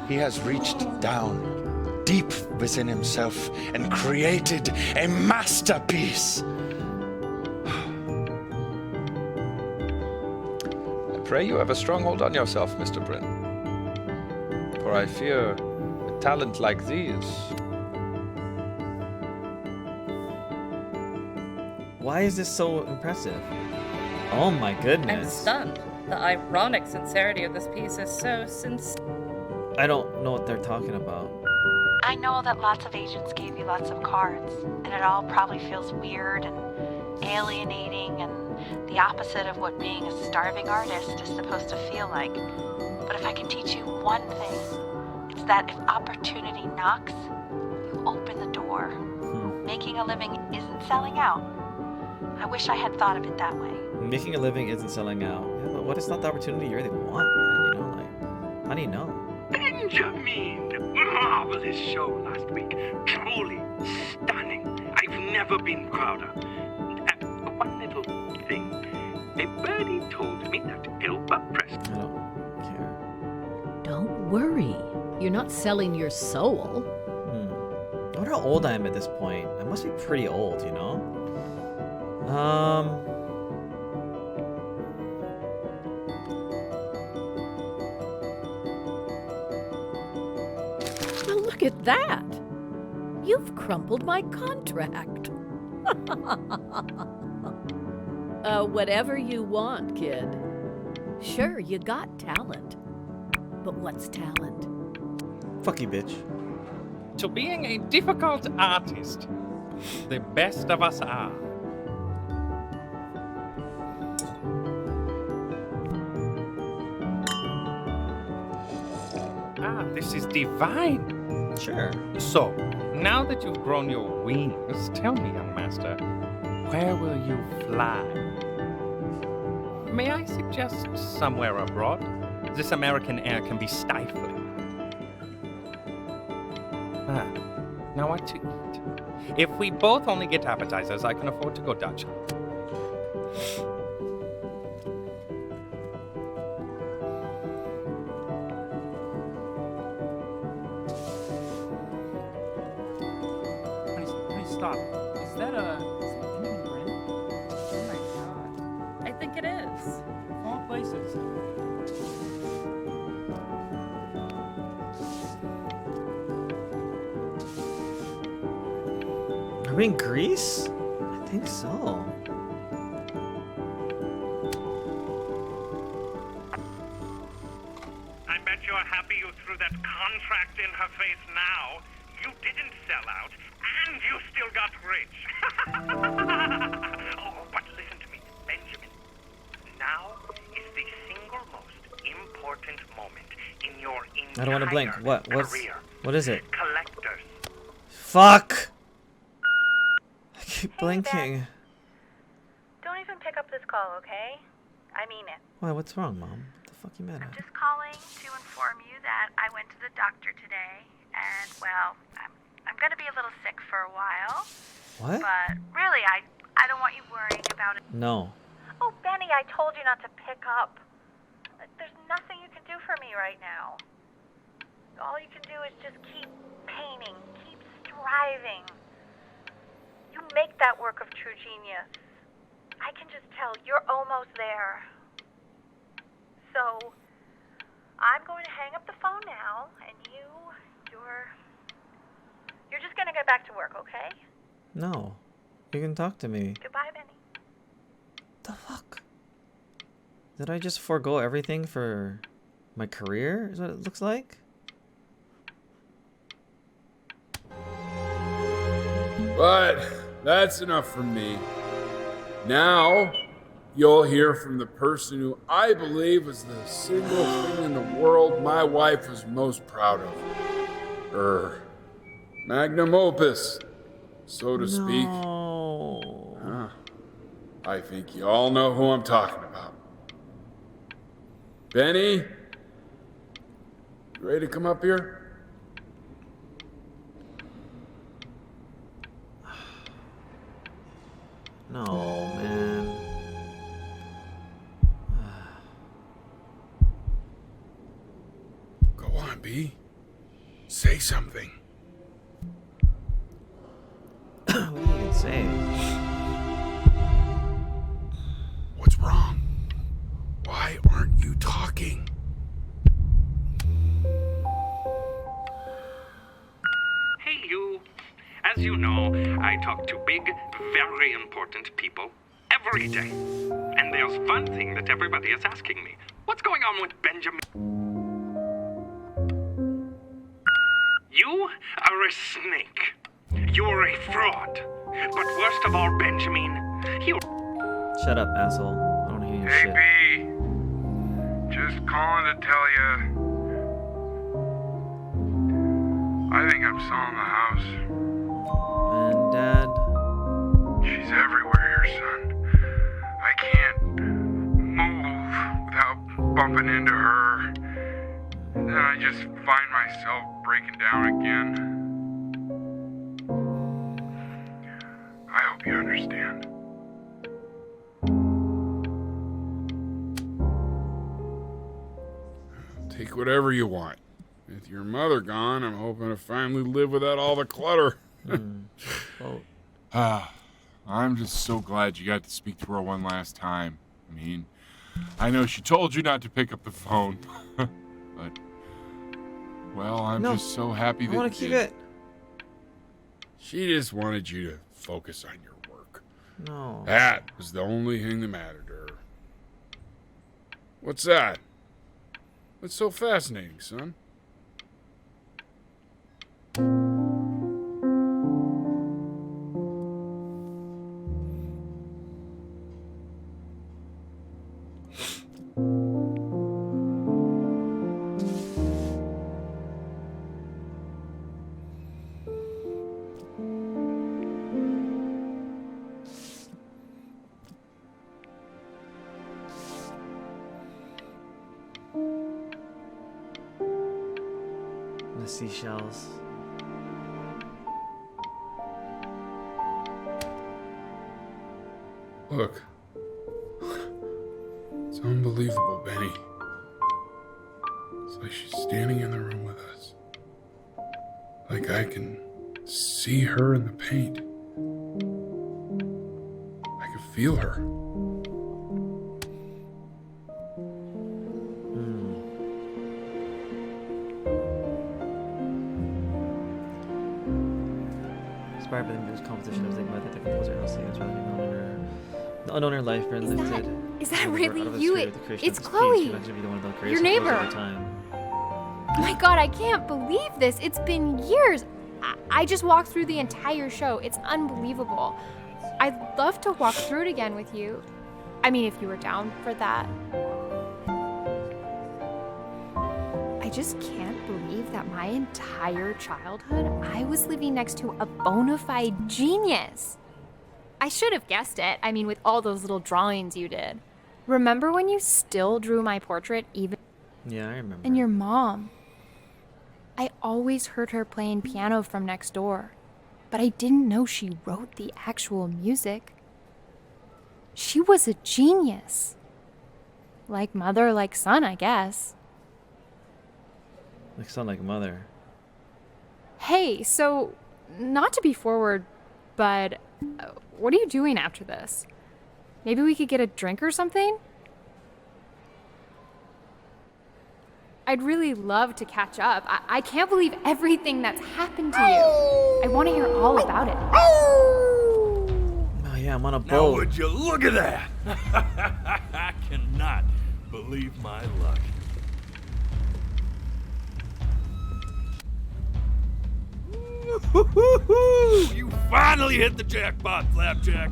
he has reached down deep within himself and created a masterpiece. I pray you have a strong hold on yourself, Mr. Bryn. For I fear a talent like these. Why is this so impressive? Oh my goodness. I'm stunned. The ironic sincerity of this piece is so sincere. I don't know what they're talking about. I know that lots of agents gave you lots of cards, and it all probably feels weird and alienating and the opposite of what being a starving artist is supposed to feel like. But if I can teach you one thing, it's that if opportunity knocks, you open the door. Making a living isn't selling out. I wish I had thought of it that way. Making a living isn't selling out. Yeah, but what is not the opportunity you really want, man? You know, like, how do you know? Benjamin! Marvelous show last week. Truly stunning. I've never been prouder. One little thing. A birdie told me that Elba Press. I don't care. Don't worry. You're not selling your soul. I wonder how old I am at this point. I must be pretty old, you know? Well, look at that. You've crumpled my contract. Whatever you want, kid. Sure, you got talent. But what's talent? Fuck you, bitch. To being a difficult artist, the best of us are. Ah, this is divine. Sure. So, now that you've grown your wings, tell me, young master, where will you fly? May I suggest somewhere abroad? This American air can be stifling. Ah, now what to eat? If we both only get appetizers, I can afford to go Dutch. Stop. Is that Benjamin Brin? Oh my god. I think it is. Of all places. Are we in Greece? I think so. I bet you're happy you threw that contract in her face now. You didn't sell out, and you still got rich. Oh, but listen to me, Benjamin. Now is the single most important moment in your entire I don't want to blink. career. What is it? Collectors. Fuck! I keep blinking. Don't even pick up this call, okay? I mean it. Why? What's wrong, Mom? What the fuck you mad at? Just calling to inform you that I went to the doctor today, and well, I'm gonna be a little sick for a while. What? But really, I don't want you worrying about it. No. Oh, Benny, I told you not to pick up. There's nothing you can do for me right now. All you can do is just keep painting, keep striving. You make that work of true genius. I can just tell you're almost there. So, I'm going to hang up the phone now, and you're just going to get back to work, okay? No. You can talk to me. Goodbye, Benny. The fuck? Did I just forego everything for my career? Is what it looks like? But that's enough from me. Now, you'll hear from the person who I believe was the single thing in the world my wife was most proud of. Her magnum opus, so to speak. Huh. I think you all know who I'm talking about. Benny? You ready to come up here? No, man. Go on, B. Say something. What do you even say? What's wrong? Why aren't you talking? Hey, you. As you know, I talk to big, very important people every day. And there's one thing that everybody is asking me. What's going on with Benjamin? You are a snake. You're a fraud. But worst of all, Benjamin, you... Shut up, asshole. I don't hear your Hey, shit. B. Just calling to tell you. I think I'm selling the house. And Dad? She's everywhere here, son. I can't move without bumping into her. And then I just find myself breaking down again. I hope you understand. Take whatever you want. With your mother gone, I'm hoping to finally live without all the clutter. I'm just so glad you got to speak to her one last time. I mean, I know she told you not to pick up the phone, but, well, I'm just so happy that I want to keep it. She just wanted you to focus on your work. No. That was the only thing that mattered to her. What's that? What's so fascinating, son? The seashells. Look. It's unbelievable, Benny. It's like she's standing in the room with us. Like I can see her in the paint. feel her. Inspired by the music competition, I was thinking about the composer Elsie. It's rather the unknown her life, and lifted. Is that out really of his you? spirit, the creation It's of this piece. Chloe. She might actually be the one of the Your greatest neighbor. composers of our time. Oh my god, I can't believe this. It's been years. I just walked through the entire show. It's unbelievable. I'd love to walk through it again with you. I mean, if you were down for that. I just can't believe that my entire childhood, I was living next to a bona fide genius. I should have guessed it. I mean, with all those little drawings you did. Remember when you still drew my portrait even? Yeah, I remember. And your mom. I always heard her playing piano from next door, but I didn't know she wrote the actual music. She was a genius. Like mother, like son, I guess. Like son, like mother. Hey, so, not to be forward, but what are you doing after this? Maybe we could get a drink or something? I'd really love to catch up. I can't believe everything that's happened to you. I want to hear all about it. Oh yeah, I'm on a Now boat. would you look at that? I cannot believe my luck. You finally hit the jackpot, Flapjack.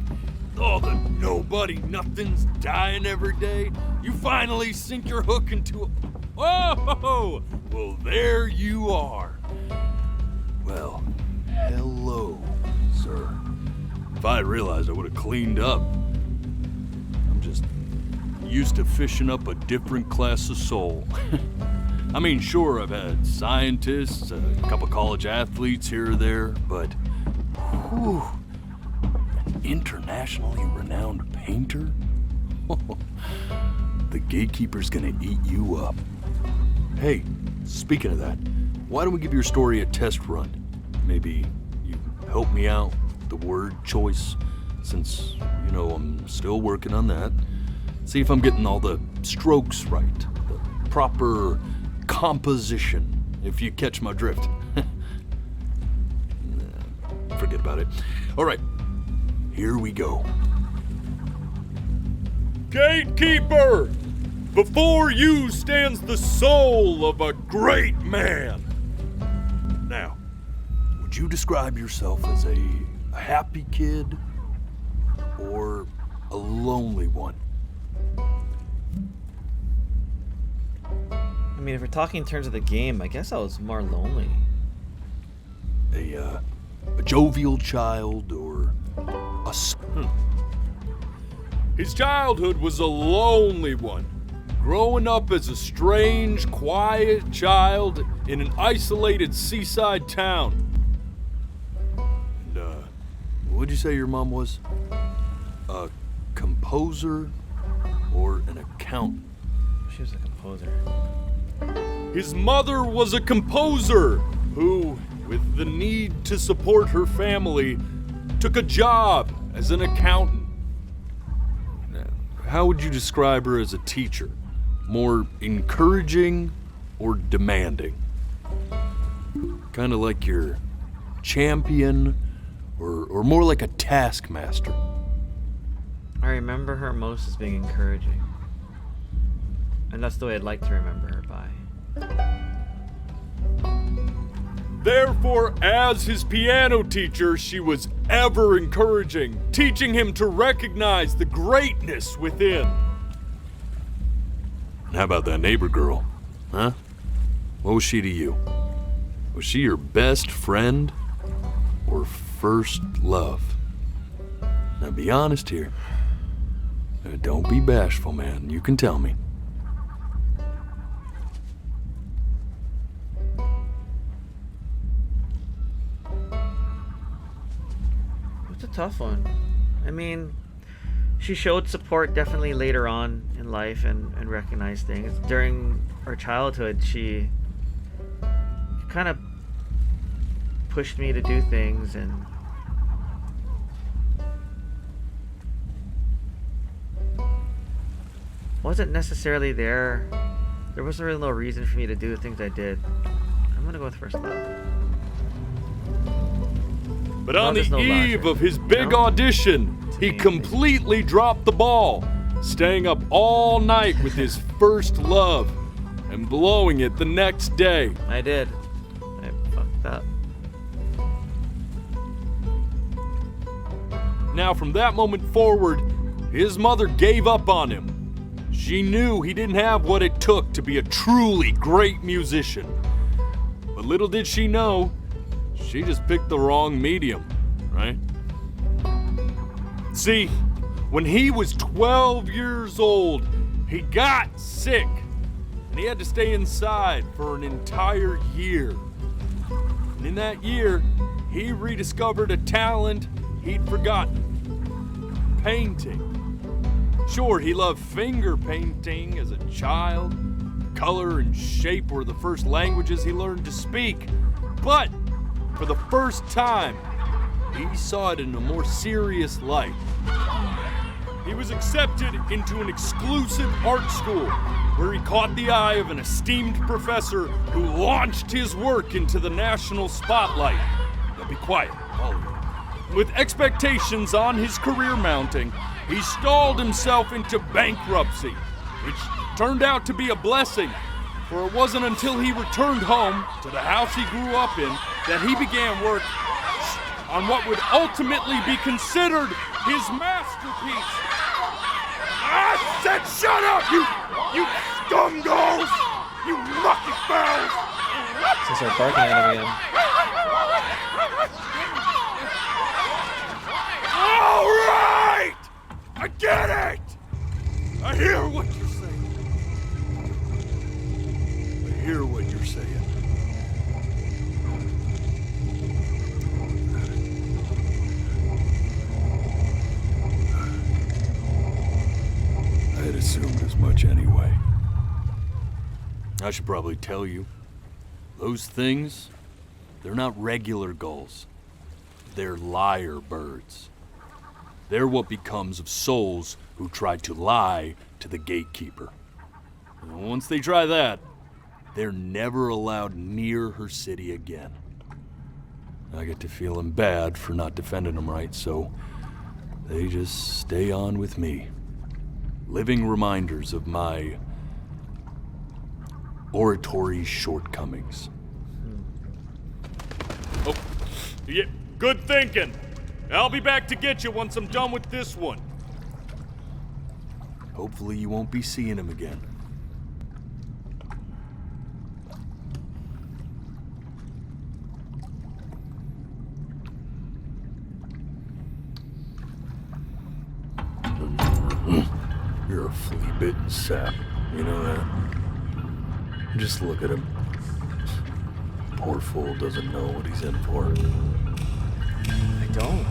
All the nobody nothings dying every day. You finally sink your hook into a... Whoa! Well, there you are. Well, hello, sir. If I had realized, I would have cleaned up. I'm just used to fishing up a different class of soul. I mean, sure, I've had scientists, a couple college athletes here or there, but whew, internationally renowned painter? The gatekeeper's gonna eat you up. Hey, speaking of that, why don't we give your story a test run? Maybe you help me out with the word choice, since, you know, I'm still working on that. See if I'm getting all the strokes right, the proper composition, if you catch my drift. Forget about it. All right, here we go. Gatekeeper! Before you stands the soul of a great man. Now, would you describe yourself as a happy kid or a lonely one? I mean, if we're talking in terms of the game, I guess I was more lonely. A jovial child or a... His childhood was a lonely one. Growing up as a strange, quiet child in an isolated seaside town. And, what'd you say your mom was? A composer or an accountant? She was a composer. His mother was a composer who, with the need to support her family, took a job as an accountant. Now, how would you describe her as a teacher? More encouraging or demanding? Kind of like your champion or more like a taskmaster? I remember her most as being encouraging. And that's the way I'd like to remember her by. Therefore, as his piano teacher, she was ever encouraging, teaching him to recognize the greatness within. How about that neighbor girl? Huh? What was she to you? Was she your best friend or first love? Now be honest here. Don't be bashful, man. You can tell me. It's a tough one. I mean, she showed support definitely later on in life and recognized things. During our childhood, she kind of pushed me to do things, and wasn't necessarily there. There wasn't really no reason for me to do the things I did. I'm gonna go with first love. But on the eve of his big audition, he completely dropped the ball, staying up all night with his first love and blowing it the next day. I did. I fucked up. Now, from that moment forward, his mother gave up on him. She knew he didn't have what it took to be a truly great musician. But little did she know, she just picked the wrong medium, right? See, when he was 12 years old, he got sick, and he had to stay inside for an entire year. And in that year, he rediscovered a talent he'd forgotten: painting. Sure, he loved finger painting as a child. Color and shape were the first languages he learned to speak. But for the first time, he saw it in a more serious light. He was accepted into an exclusive art school where he caught the eye of an esteemed professor who launched his work into the national spotlight. Now be quiet, all of you. With expectations on his career mounting, he stalled himself into bankruptcy, which turned out to be a blessing, for it wasn't until he returned home to the house he grew up in that he began work on what would ultimately be considered his masterpiece. I said shut up, you scumballs! You lucky fowls! So start barking at him again. All right! I get it! I hear what you're saying. I hear what you're saying. I had assumed as much anyway. I should probably tell you, those things, they're not regular gulls. They're liar birds. They're what becomes of souls who try to lie to the gatekeeper. And once they try that, they're never allowed near her city again. I get to feeling bad for not defending them right, so they just stay on with me. Living reminders of my oratory shortcomings. Oh, yeah, good thinking. I'll be back to get you once I'm done with this one. Hopefully you won't be seeing him again. You're a flea-bitten sap, you know that? Just look at him. Poor fool doesn't know what he's in for. I don't.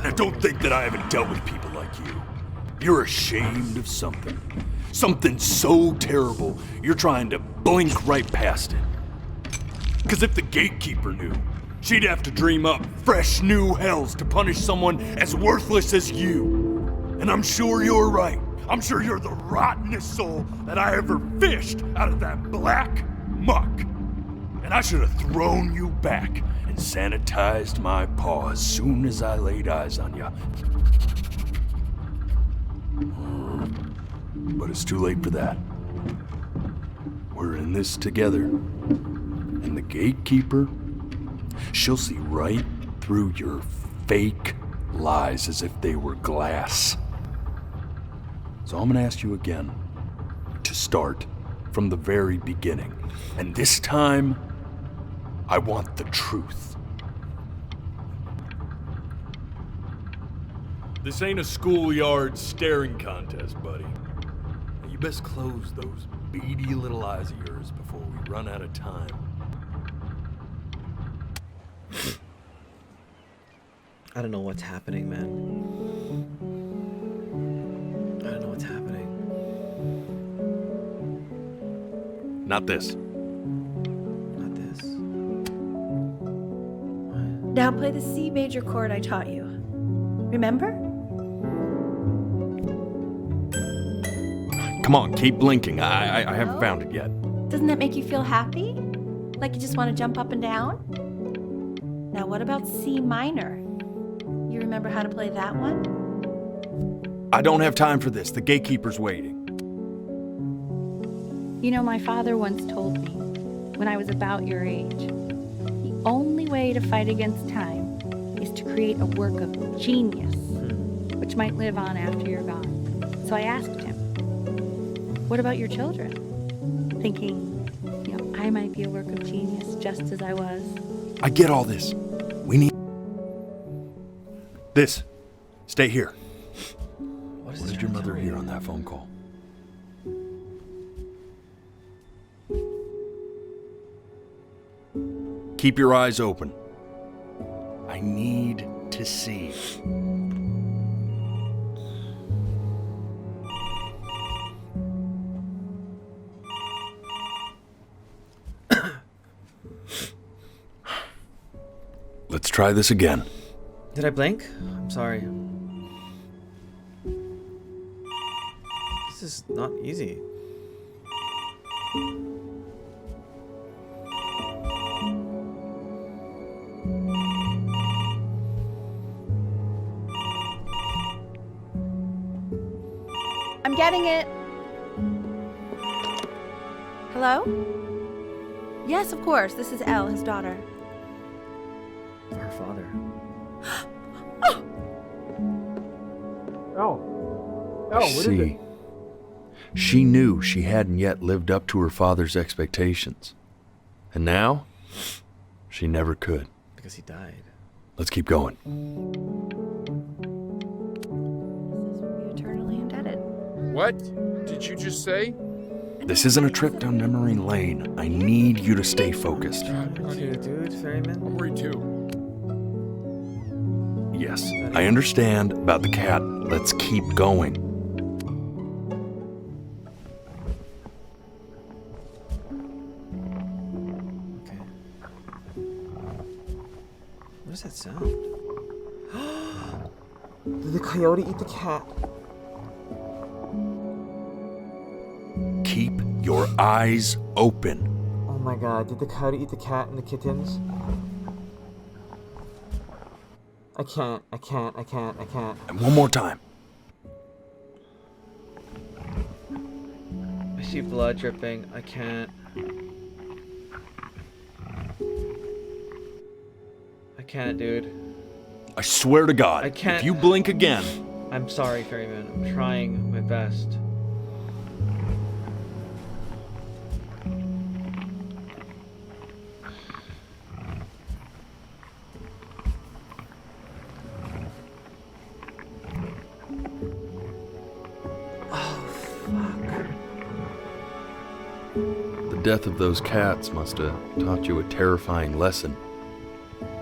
Now don't think that I haven't dealt with people like you. You're ashamed of something. Something so terrible, you're trying to blink right past it. Because if the gatekeeper knew, she'd have to dream up fresh new hells to punish someone as worthless as you. And I'm sure you're right. I'm sure you're the rottenest soul that I ever fished out of that black muck. And I should have thrown you back and sanitized my paw as soon as I laid eyes on you. But it's too late for that. We're in this together. And the gatekeeper, she'll see right through your fake lies as if they were glass. So I'm gonna ask you again to start from the very beginning. And this time, I want the truth. This ain't a schoolyard staring contest, buddy. You best close those beady little eyes of yours before we run out of time. I don't know what's happening, man. I don't know what's happening. not this. Not this. Now play the C major chord I taught you. Remember? Come on, keep blinking. I haven't found it yet. Doesn't that make you feel happy? Like you just want to jump up and down? Now what about C minor? You remember how to play that one? I don't have time for this. The gatekeeper's waiting. You know, my father once told me, when I was about your age, the only way to fight against time is to create a work of genius, which might live on after you're gone. So I asked him, what about your children? Thinking, I might be a work of genius just as I was. I get all this. We need this. Stay here. What did your mother hear on that phone call? Keep your eyes open. I need to see. Let's try this again. Did I blink? I'm sorry. This is not easy. I'm getting it. Hello? Yes, of course. This is Elle, his daughter. Our father. Oh, what is it? See, she knew she hadn't yet lived up to her father's expectations. And now, she never could. Because he died. Let's keep going. We're eternally indebted. What did you just say? This isn't a trip down memory lane. I need you to stay focused. Dude, ferryman. I'm worried too. Yes, I understand about the cat. Let's keep going. Okay. What does that sound? Did the coyote eat the cat? Keep your eyes open. Oh my god, did the coyote eat the cat and the kittens? I can't. And one more time. I see blood dripping. I can't. I can't, dude. I swear to God, I can't. if you blink again... I'm sorry, ferryman. I'm trying my best. The death of those cats must have taught you a terrifying lesson.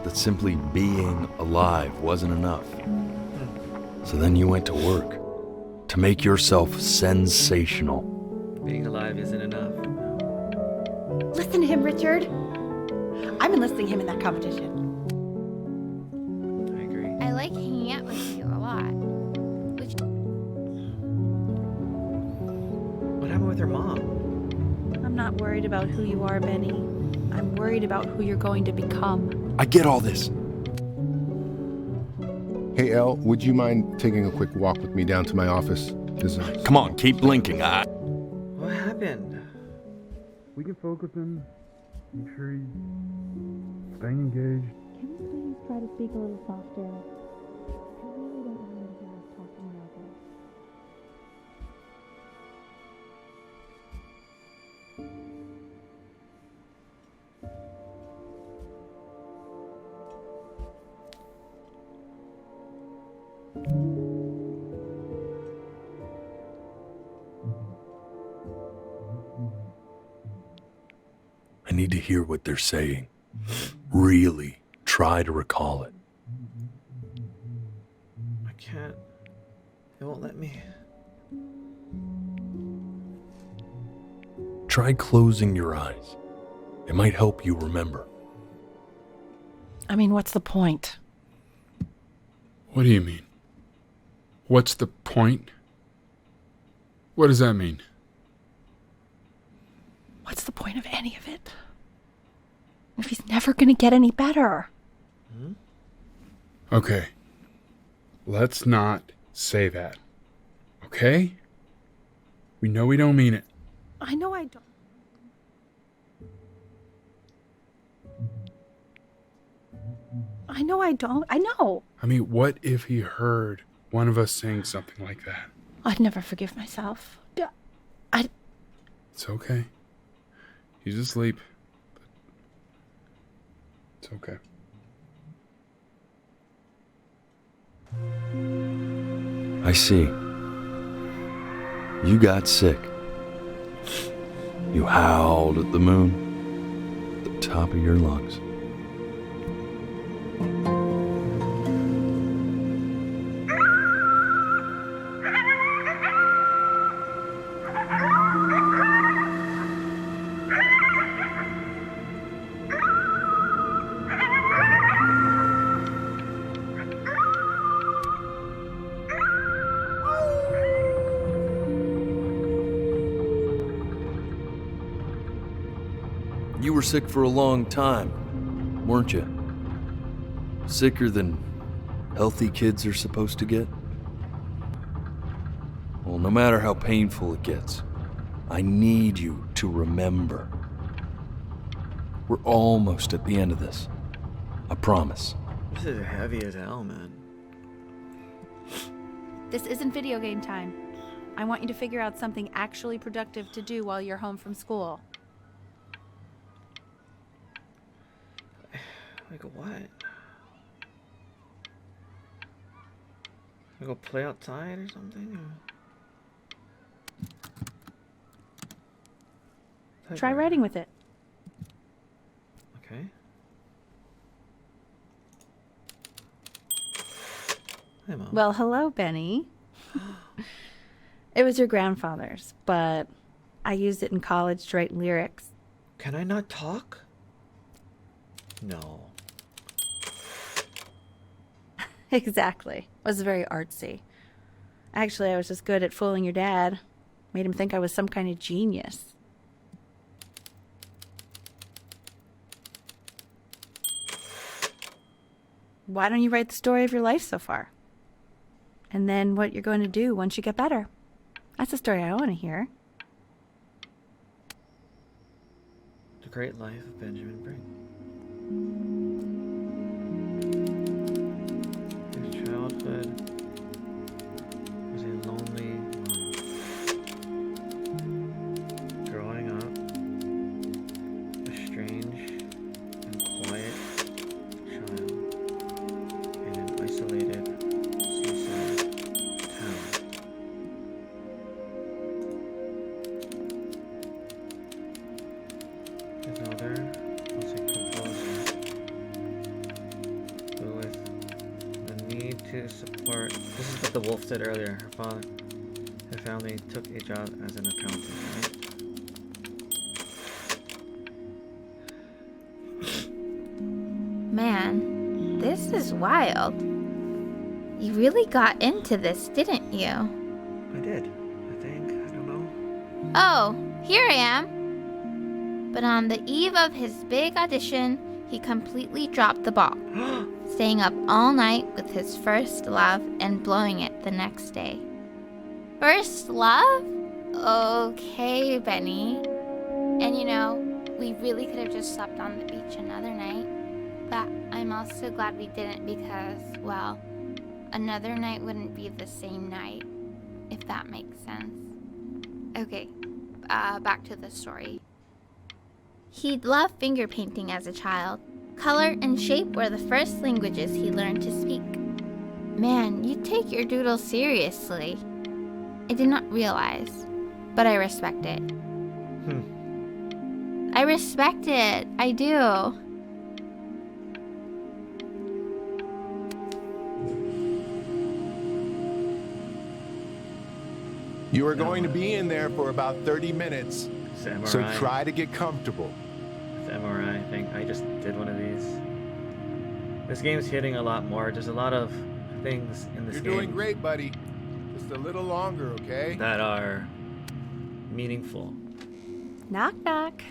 That simply being alive wasn't enough. So then you went to work. To make yourself sensational. Being alive isn't enough. Listen to him, Richard. I'm enlisting him in that competition. I agree. I like hanging out with you a lot. What happened with her mom? I'm not worried about who you are, Benny. I'm worried about who you're going to become. I get all this. Hey, Elle, would you mind taking a quick walk with me down to my office? Come on, keep blinking. What happened? We can focus him. Make sure he's staying engaged. Can you please try to speak a little softer? I really don't want to hear us talking about this. I need to hear what they're saying. Really try to recall it. I can't. It won't let me. try closing your eyes. It might help you remember. I mean, what's the point? What do you mean? What's the point? What does that mean? What's the point of any of it? If he's never going to get any better. Okay. Let's not say that. Okay? We know we don't mean it. I know I don't. I know I don't. I know. I mean, what if he heard one of us saying something like that? I'd never forgive myself. It's okay. He's asleep. It's okay. I see. You got sick. You howled at the moon, at the top of your lungs. You were sick for a long time, weren't you? Sicker than healthy kids are supposed to get? Well, no matter how painful it gets, I need you to remember. We're almost at the end of this. I promise. This is heavy as hell, man. This isn't video game time. I want you to figure out something actually productive to do while you're home from school. Like what? I go play outside or something? Or... Try writing with it. Okay. Hey, Mom. Well, hello, Benny. It was your grandfather's, but I used it in college to write lyrics. Can I not talk? No. Exactly. It was very artsy. Actually, I was just good at fooling your dad. Made him think I was some kind of genius. Why don't you write the story of your life so far? And then what you're going to do once you get better. That's the story I want to hear. The Great Life of Benjamin Brink. His childhood was a lonely one. Growing up, a strange and quiet child in an isolated seaside town. His mother was a composer who, with the need to support, this is what the wolf said earlier, her family took a job as an accountant, right? Man, this is wild. You really got into this, didn't you? I did, I think. I don't know. Oh, here I am. But on the eve of his big audition, he completely dropped the ball, staying up all night with his first love and blowing it the next day. First love? Okay, Benny. And you know, we really could have just slept on the beach another night. But I'm also glad we didn't because, well, another night wouldn't be the same night, if that makes sense. Okay, back to the story. He'd loved finger painting as a child. Color and shape were the first languages he learned to speak. Man, you take your doodle seriously. I did not realize, but I respect it. I respect it. I do. You are going to be in there for about 30 minutes. It's the MRI. So try to get comfortable. The MRI thing. I just did one of these. This game's hitting a lot more. There's a lot of things in this You're game doing great, buddy. Just a little longer, okay? that are meaningful. Knock, knock.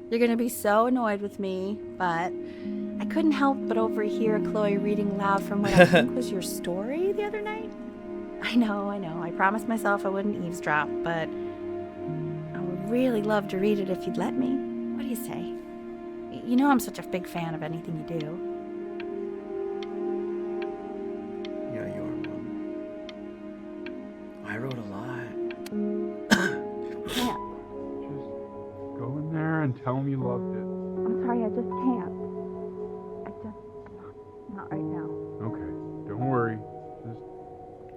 You're gonna be so annoyed with me, but I couldn't help but overhear Chloe reading loud from what I think was your story the other night. I know. I promised myself I wouldn't eavesdrop, but I would really love to read it if you'd let me. What do you say? You know I'm such a big fan of anything you do. Yeah, you are, Mom. I wrote a lot. Can't. Go in there and tell him you loved it. I'm sorry, I just can't. Not right now. Okay, don't worry.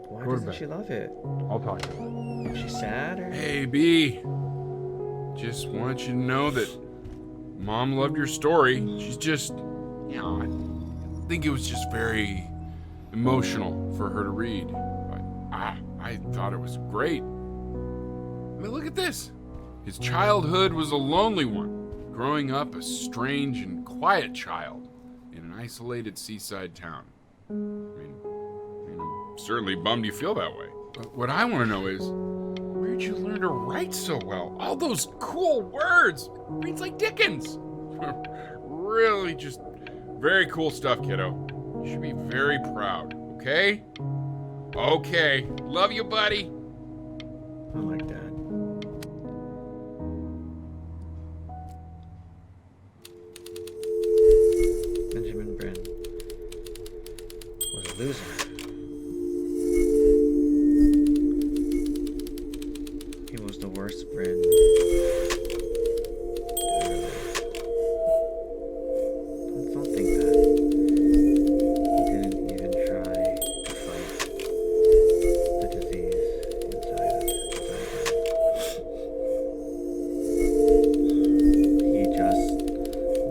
Why Go to doesn't bed. she love it? I'll talk to her. Is she sad or? Hey, B. Just want you to know that Mom loved your story. She's just, you know, I think it was just very emotional for her to read. But I thought it was great. I mean, look at this. His childhood was a lonely one, growing up a strange and quiet child in an isolated seaside town. I mean, I'm certainly bummed you feel that way. But what I want to know is, where'd you learn to write so well? All those cool words. Reads like Dickens. Really just very cool stuff, kiddo. You should be very proud, okay? Okay. Love you, buddy. I like that. Benjamin Brin was a loser. He was the worst Brin. Don't think that. He didn't even try to fight the disease inside him. He just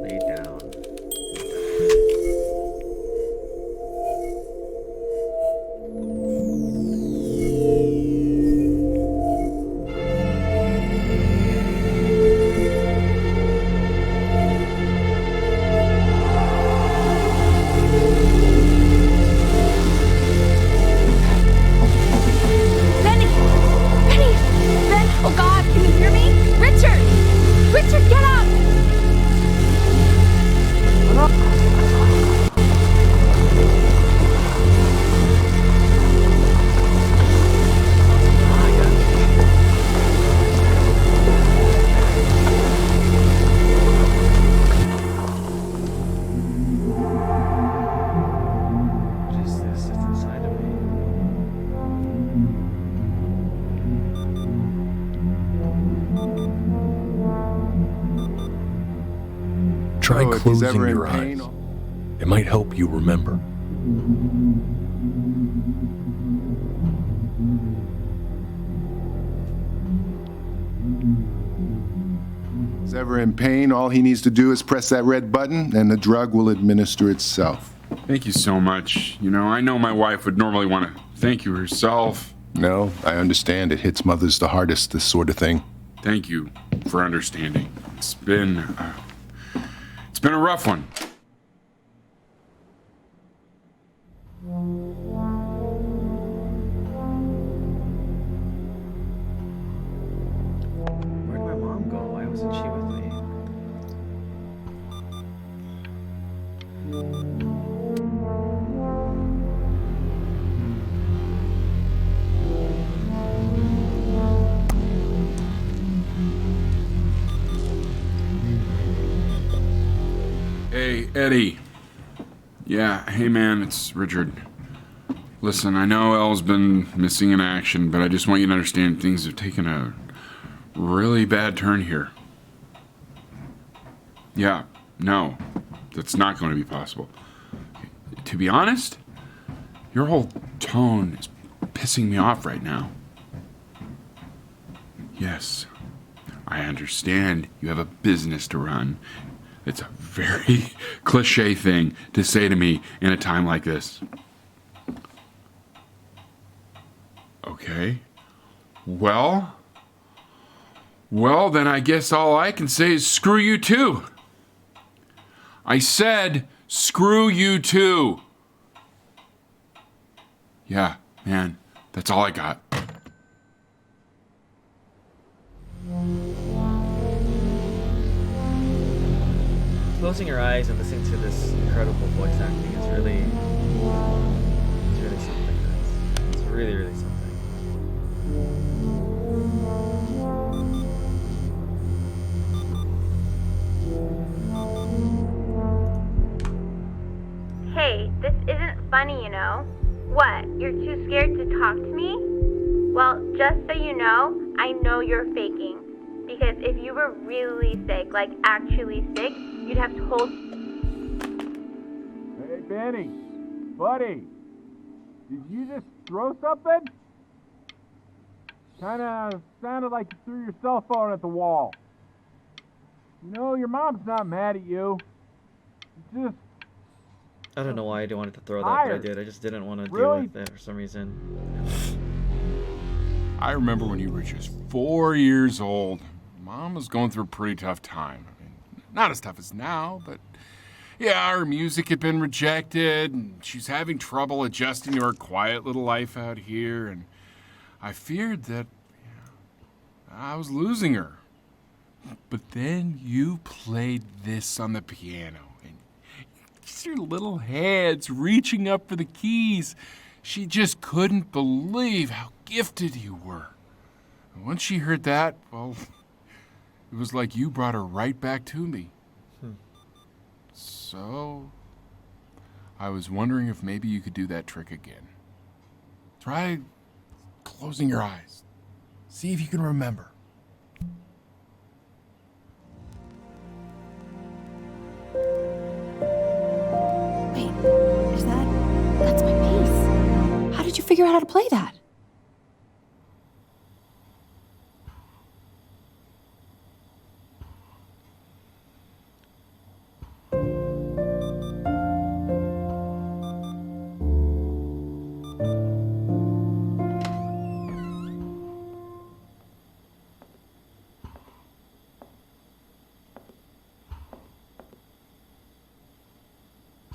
laid down and Benny! Benny! Ben! Oh God, can you hear me? Richard! Richard, get up! just this is inside of me. Try Oh, if he's closing ever in your pain, eyes. It might help you remember. If he's ever in pain, all he needs to do is press that red button and the drug will administer itself. Thank you so much. You know, I know my wife would normally want to thank you herself. No, I understand. It hits mothers the hardest, this sort of thing. Thank you for understanding. It's been a rough one. Where'd my mom go? Why wasn't she with me? Hey, Eddie. Yeah, hey man, it's Richard. Listen, I know Elle's been missing in action, but I just want you to understand things have taken a really bad turn here. Yeah, no, that's not going to be possible. To be honest, your whole tone is pissing me off right now. Yes, I understand you have a business to run. It's a very cliche thing to say to me in a time like this. Okay. Well, Well, then I guess all I can say is screw you too. I said screw you too. Yeah, man, that's all I got. Closing your eyes and listening to this incredible voice acting is really something. It's really, really something. Hey, this isn't funny, you know. What, you're too scared to talk to me? Well, just so you know, I know you're faking. Because if you were really sick, like actually sick, you'd have told... Hey, Benny. Buddy. Did you just throw something? Kinda sounded like you threw your cell phone at the wall. You know, your mom's not mad at you. It's just... I don't know why I wanted to throw that, but I did. I just didn't want to deal with it for some reason. I remember when you were just 4 years old. Mom was going through a pretty tough time. I mean, not as tough as now, but yeah, her music had been rejected, and she's having trouble adjusting to her quiet little life out here, and I feared that I was losing her. But then you played this on the piano, and just your little hands reaching up for the keys. She just couldn't believe how gifted you were. And once she heard that, well, it was like you brought her right back to me. So, I was wondering if maybe you could do that trick again. Try closing your eyes. See if you can remember. Wait, is that... That's my bass. How did you figure out how to play that?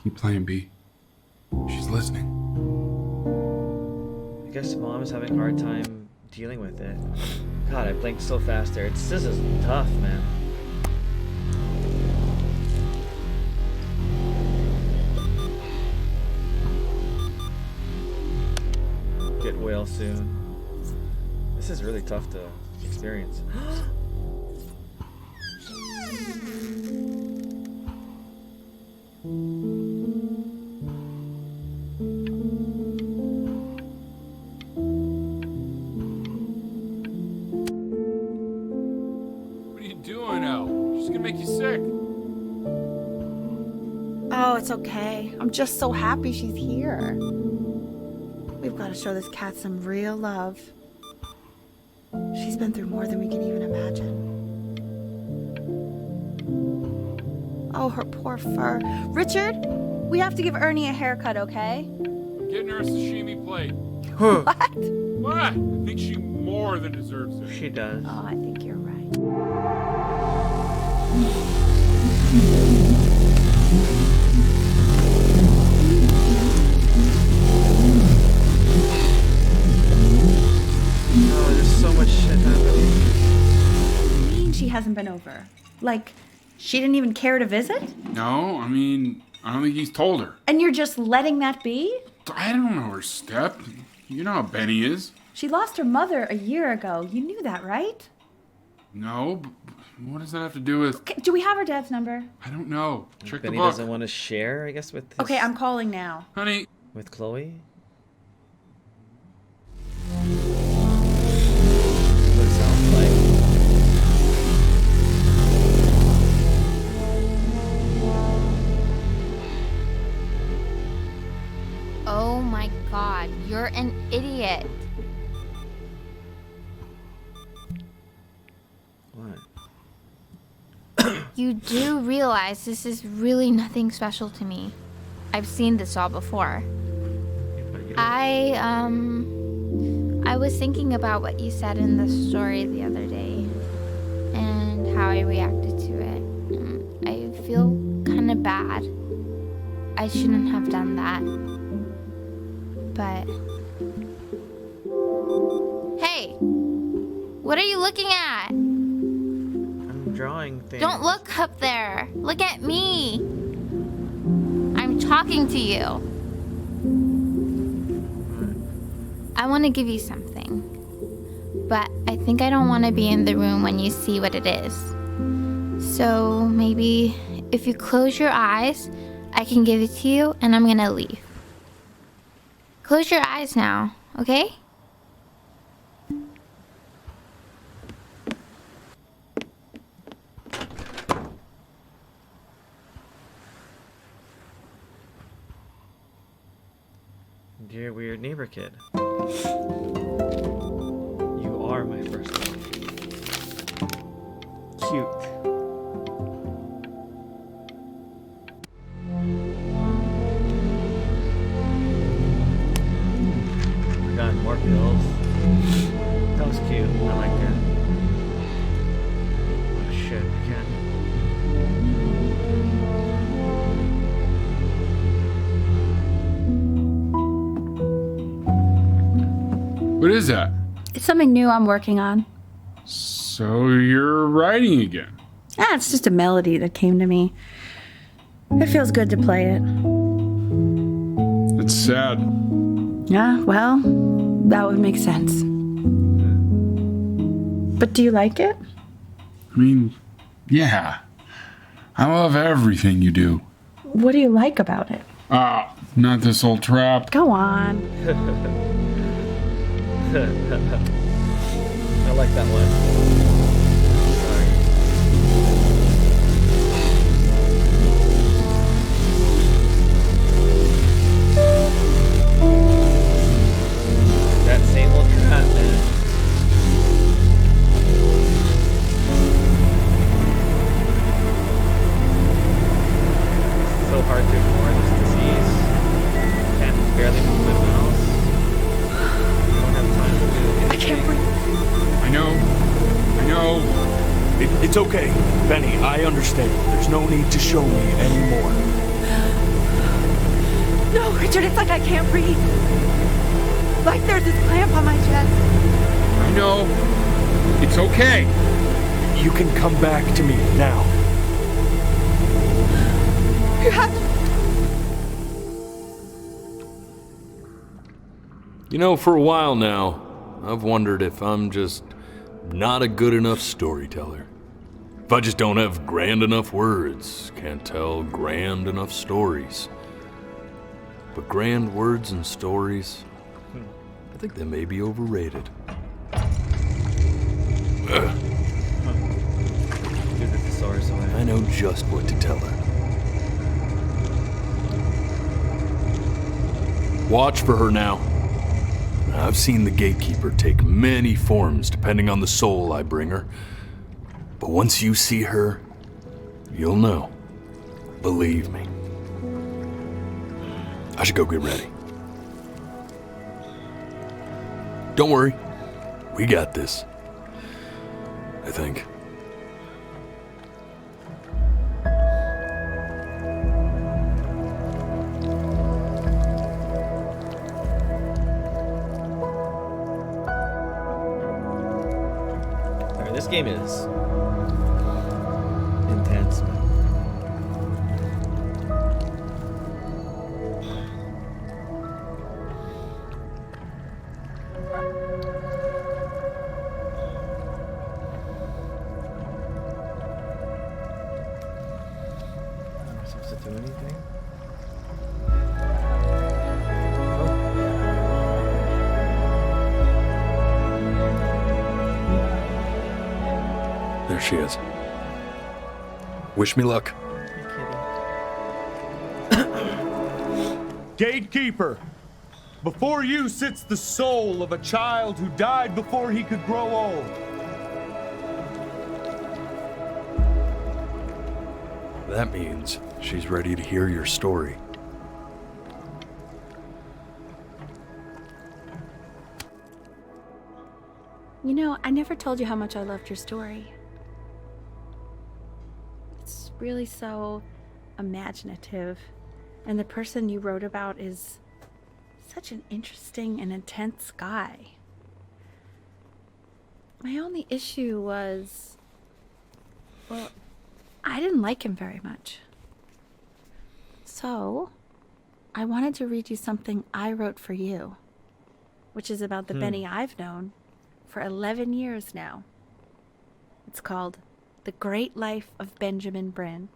Keep playing, B. She's listening. I guess Mom is having a hard time dealing with it. God, I blinked so fast there. This is tough, man. Get well soon. This is really tough to experience. What are you doing, Elle? She's gonna make you sick. Oh, it's okay. I'm just so happy she's here. We've got to show this cat some real love. She's been through more than we can even imagine. Oh, her poor fur. Richard, we have to give Ernie a haircut, okay? Getting her a sashimi plate. What? What? I think she more than deserves it. She does. Oh, I think you're right. Oh, there's so much shit happening. What do you mean she hasn't been over? Like, she didn't even care to visit? No, I mean, I don't think he's told her. And you're just letting that be? I don't know her step. You know how Benny is. She lost her mother a year ago. You knew that, right? No, but what does that have to do with... Okay, do we have her dad's number? I don't know. Check Benny the book. doesn't want to share, I guess, with his... Okay, I'm calling now. Honey. With Chloe? What it sounds like. Oh my god, you're an idiot. What? You do realize this is really nothing special to me. I've seen this all before. I was thinking about what you said in the story the other day. how I reacted to it. I feel kind of bad. I shouldn't have done that. But... Hey! What are you looking at? I'm drawing things. Don't look up there. Look at me. I'm talking to you. I want to give you something. But I think I don't want to be in the room when you see what it is. So maybe if you close your eyes, I can give it to you and I'm going to leave. Close your eyes now, okay? Dear weird neighbor kid. You are my first love. Cute. Got more pills. That was cute. I like that. Oh shit, again. What is that? It's something new I'm working on. So you're writing again? It's just a melody that came to me. It feels good to play it. It's sad. Yeah, well, that would make sense. But do you like it? I mean, yeah. I love everything you do. What do you like about it? Not this old trap. Go on. I like that one. That same old trap, man. So hard to ignore this disease. Can't barely move my mouse. Don't have time to do anything. I can't breathe. I know. It's okay, Benny. I understand. There's no need to show me anymore. No, Richard, it's like I can't breathe. Like there's this clamp on my chest. I know. It's okay. You can come back to me now. You have to. You know, for a while now, I've wondered if I'm just not a good enough storyteller. If I just don't have grand enough words, can't tell grand enough stories. But grand words and stories, I think they may be overrated. Give the thesaurus away. I know just what to tell her. Watch for her now. I've seen the gatekeeper take many forms depending on the soul I bring her. But once you see her, you'll know. Believe me. I should go get ready. Don't worry. We got this. I think. Alright, this game is intense. Am I supposed to do anything? There she is. Wish me luck. Gatekeeper, before you sits the soul of a child who died before he could grow old. That means she's ready to hear your story. You know, I never told you how much I loved your story. really so imaginative. And the person you wrote about is such an interesting and intense guy. My only issue was, well, I didn't like him very much. So, I wanted to read you something I wrote for you, which is about the Benny I've known for 11 years now. It's called The Great Life of Benjamin Bryn.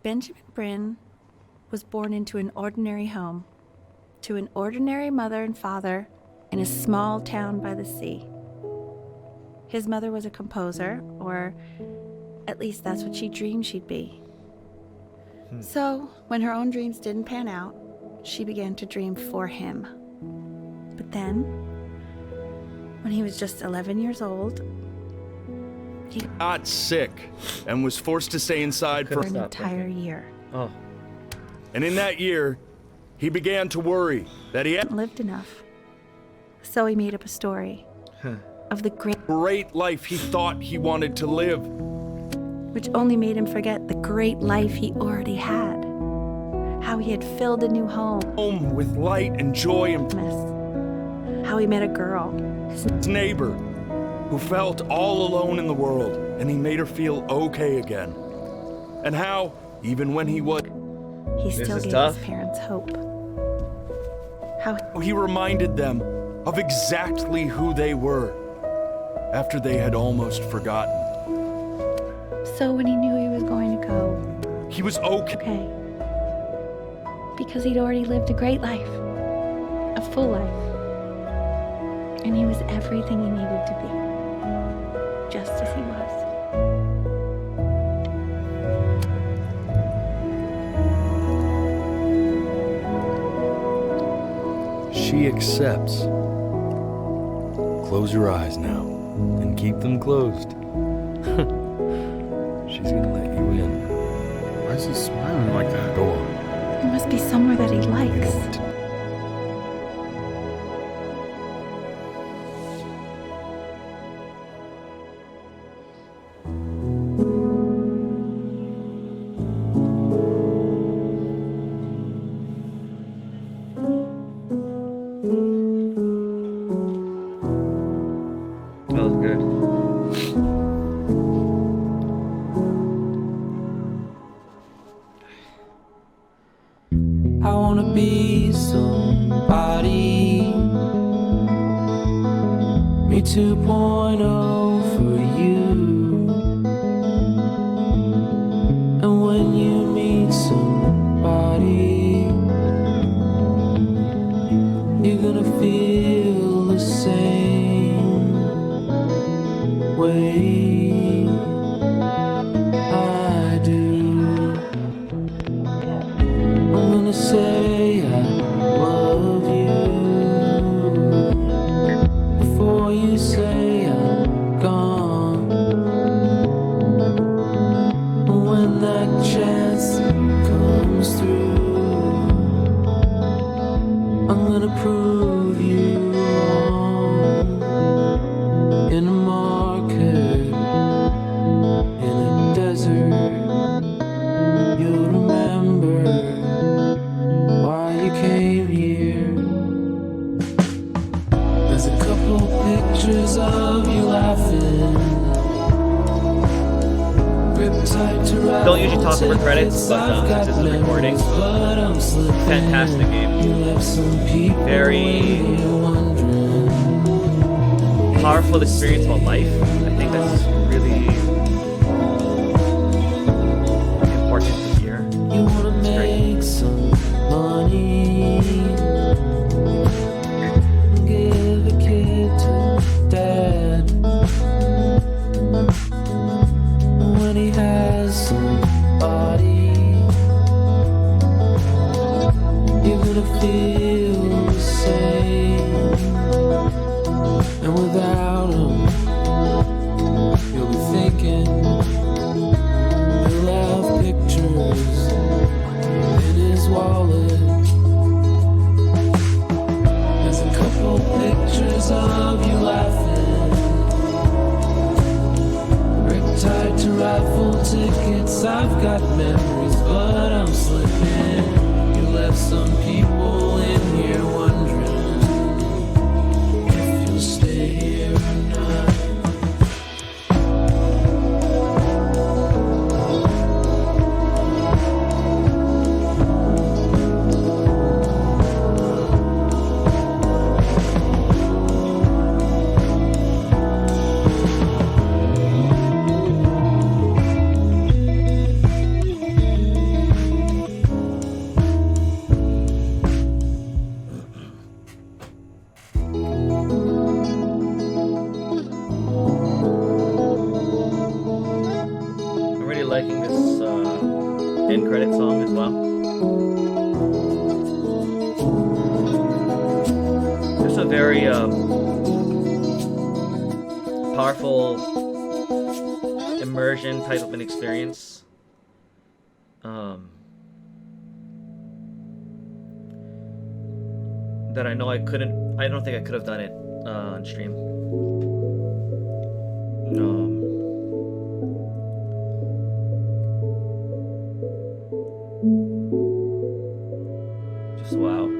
Benjamin Bryn was born into an ordinary home, to an ordinary mother and father in a small town by the sea. His mother was a composer, or at least that's what she dreamed she'd be. So, when her own dreams didn't pan out, she began to dream for him. But then, when he was just 11 years old, he got sick and was forced to stay inside for an entire year. Oh. And in that year, he began to worry that he hadn't lived enough. So he made up a story of the great life he thought he wanted to live, which only made him forget the great life he already had. How he had filled a new home with light and joy and how he met a girl, his neighbor, who felt all alone in the world, and he made her feel okay again. And how, even when he was, he still gave his parents hope. How he reminded them of exactly who they were after they had almost forgotten. So when he knew he was going to go, he was okay. Because he'd already lived a great life, a full life. And he was everything he needed to be, just as he was. She accepts. Close your eyes now, and keep them closed. She's gonna let you in. Why is he smiling like that? Go on. It must be somewhere that he likes. I wanna be somebody. Me 2.0 for you. And when you meet somebody, you're gonna feel the same way I do. I'm gonna say I love you before you say I'm gone. When that chance comes through, I'm gonna prove you wrong. In a market, in a desert, you'll remember why you came here. There's a couple pictures of you laughing. Don't usually talk over credits, but since this is a recording, fantastic game. Very powerful experience about life. I think that's really important to hear. You wanna make some money, give a kid to dad. When he has somebody, you're gonna feel the same. And without him, you'll be thinking he'll have pictures in his wallet. There's a couple pictures of you laughing, tied to rifles. very powerful immersion type of an experience. That I know I don't think I could have done it on stream. Just wow.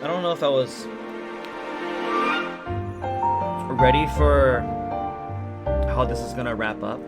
I don't know if I was ready for how this is gonna wrap up.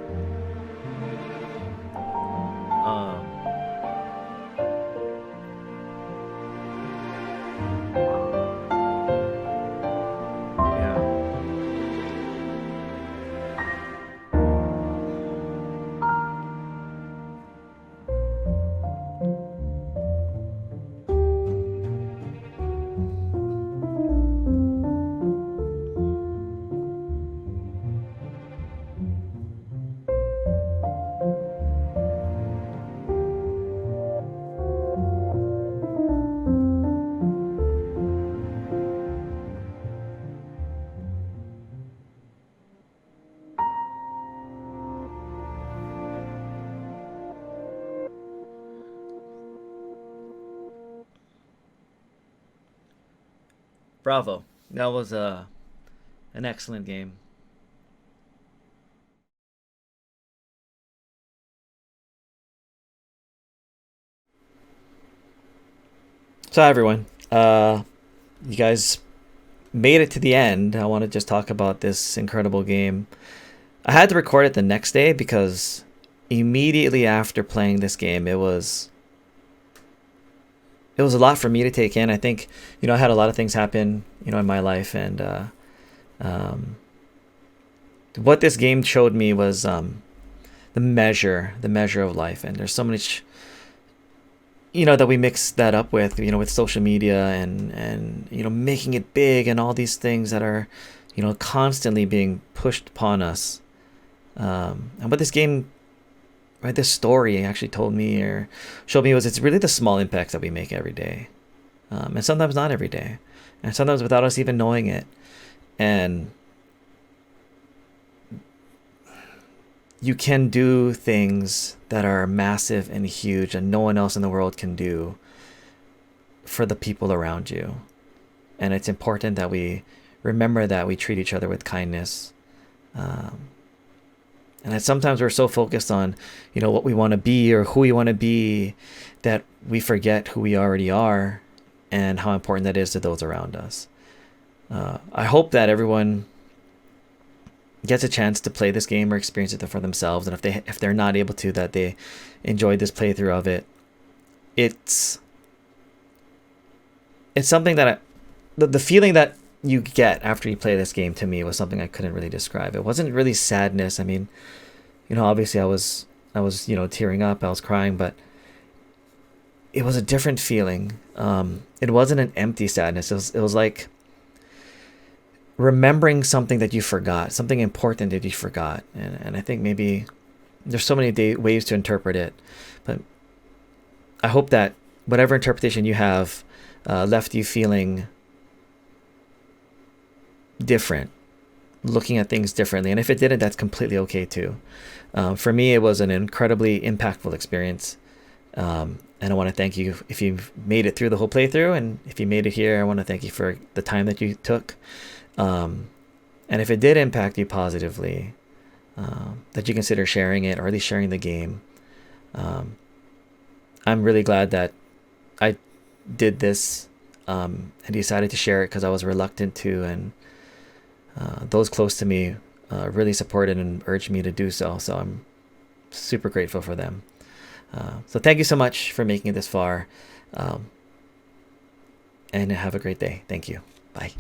Bravo. That was an excellent game. So hi everyone. You guys made it to the end. I want to just talk about this incredible game. I had to record it the next day because immediately after playing this game, it was a lot for me to take in. I think, I had a lot of things happen, in my life, and what this game showed me was the measure of life. And there's so much, that we mix that up with, with social media and making it big and all these things that are, constantly being pushed upon us. And what this game, right, this story actually told me or showed me was it's really the small impacts that we make every day. And sometimes not every day. And sometimes without us even knowing it. And you can do things that are massive and huge and no one else in the world can do for the people around you. And it's important that we remember that we treat each other with kindness. And that sometimes we're so focused on, what we want to be or who we want to be that we forget who we already are and how important that is to those around us. I hope that everyone gets a chance to play this game or experience it for themselves, and if they're not able to, that they enjoyed this playthrough of it. It's something that the feeling that you get after you play this game to me was something I couldn't really describe. It wasn't really sadness. I mean, obviously I was tearing up, I was crying, but it was a different feeling. It wasn't an empty sadness. It was like remembering something that you forgot, something important that you forgot. And I think maybe there's so many ways to interpret it, but I hope that whatever interpretation you have left you feeling different looking at things differently. And if it didn't, that's completely okay too. For me, it was an incredibly impactful experience. And I want to thank you if you've made it through the whole playthrough, and if you made it here, I want to thank you for the time that you took. And if it did impact you positively, that you consider sharing it, or at least sharing the game. I'm really glad that I did this and decided to share it, because I was reluctant to, and those close to me really supported and urged me to do so. So I'm super grateful for them. So thank you so much for making it this far, and have a great day. Thank you. Bye.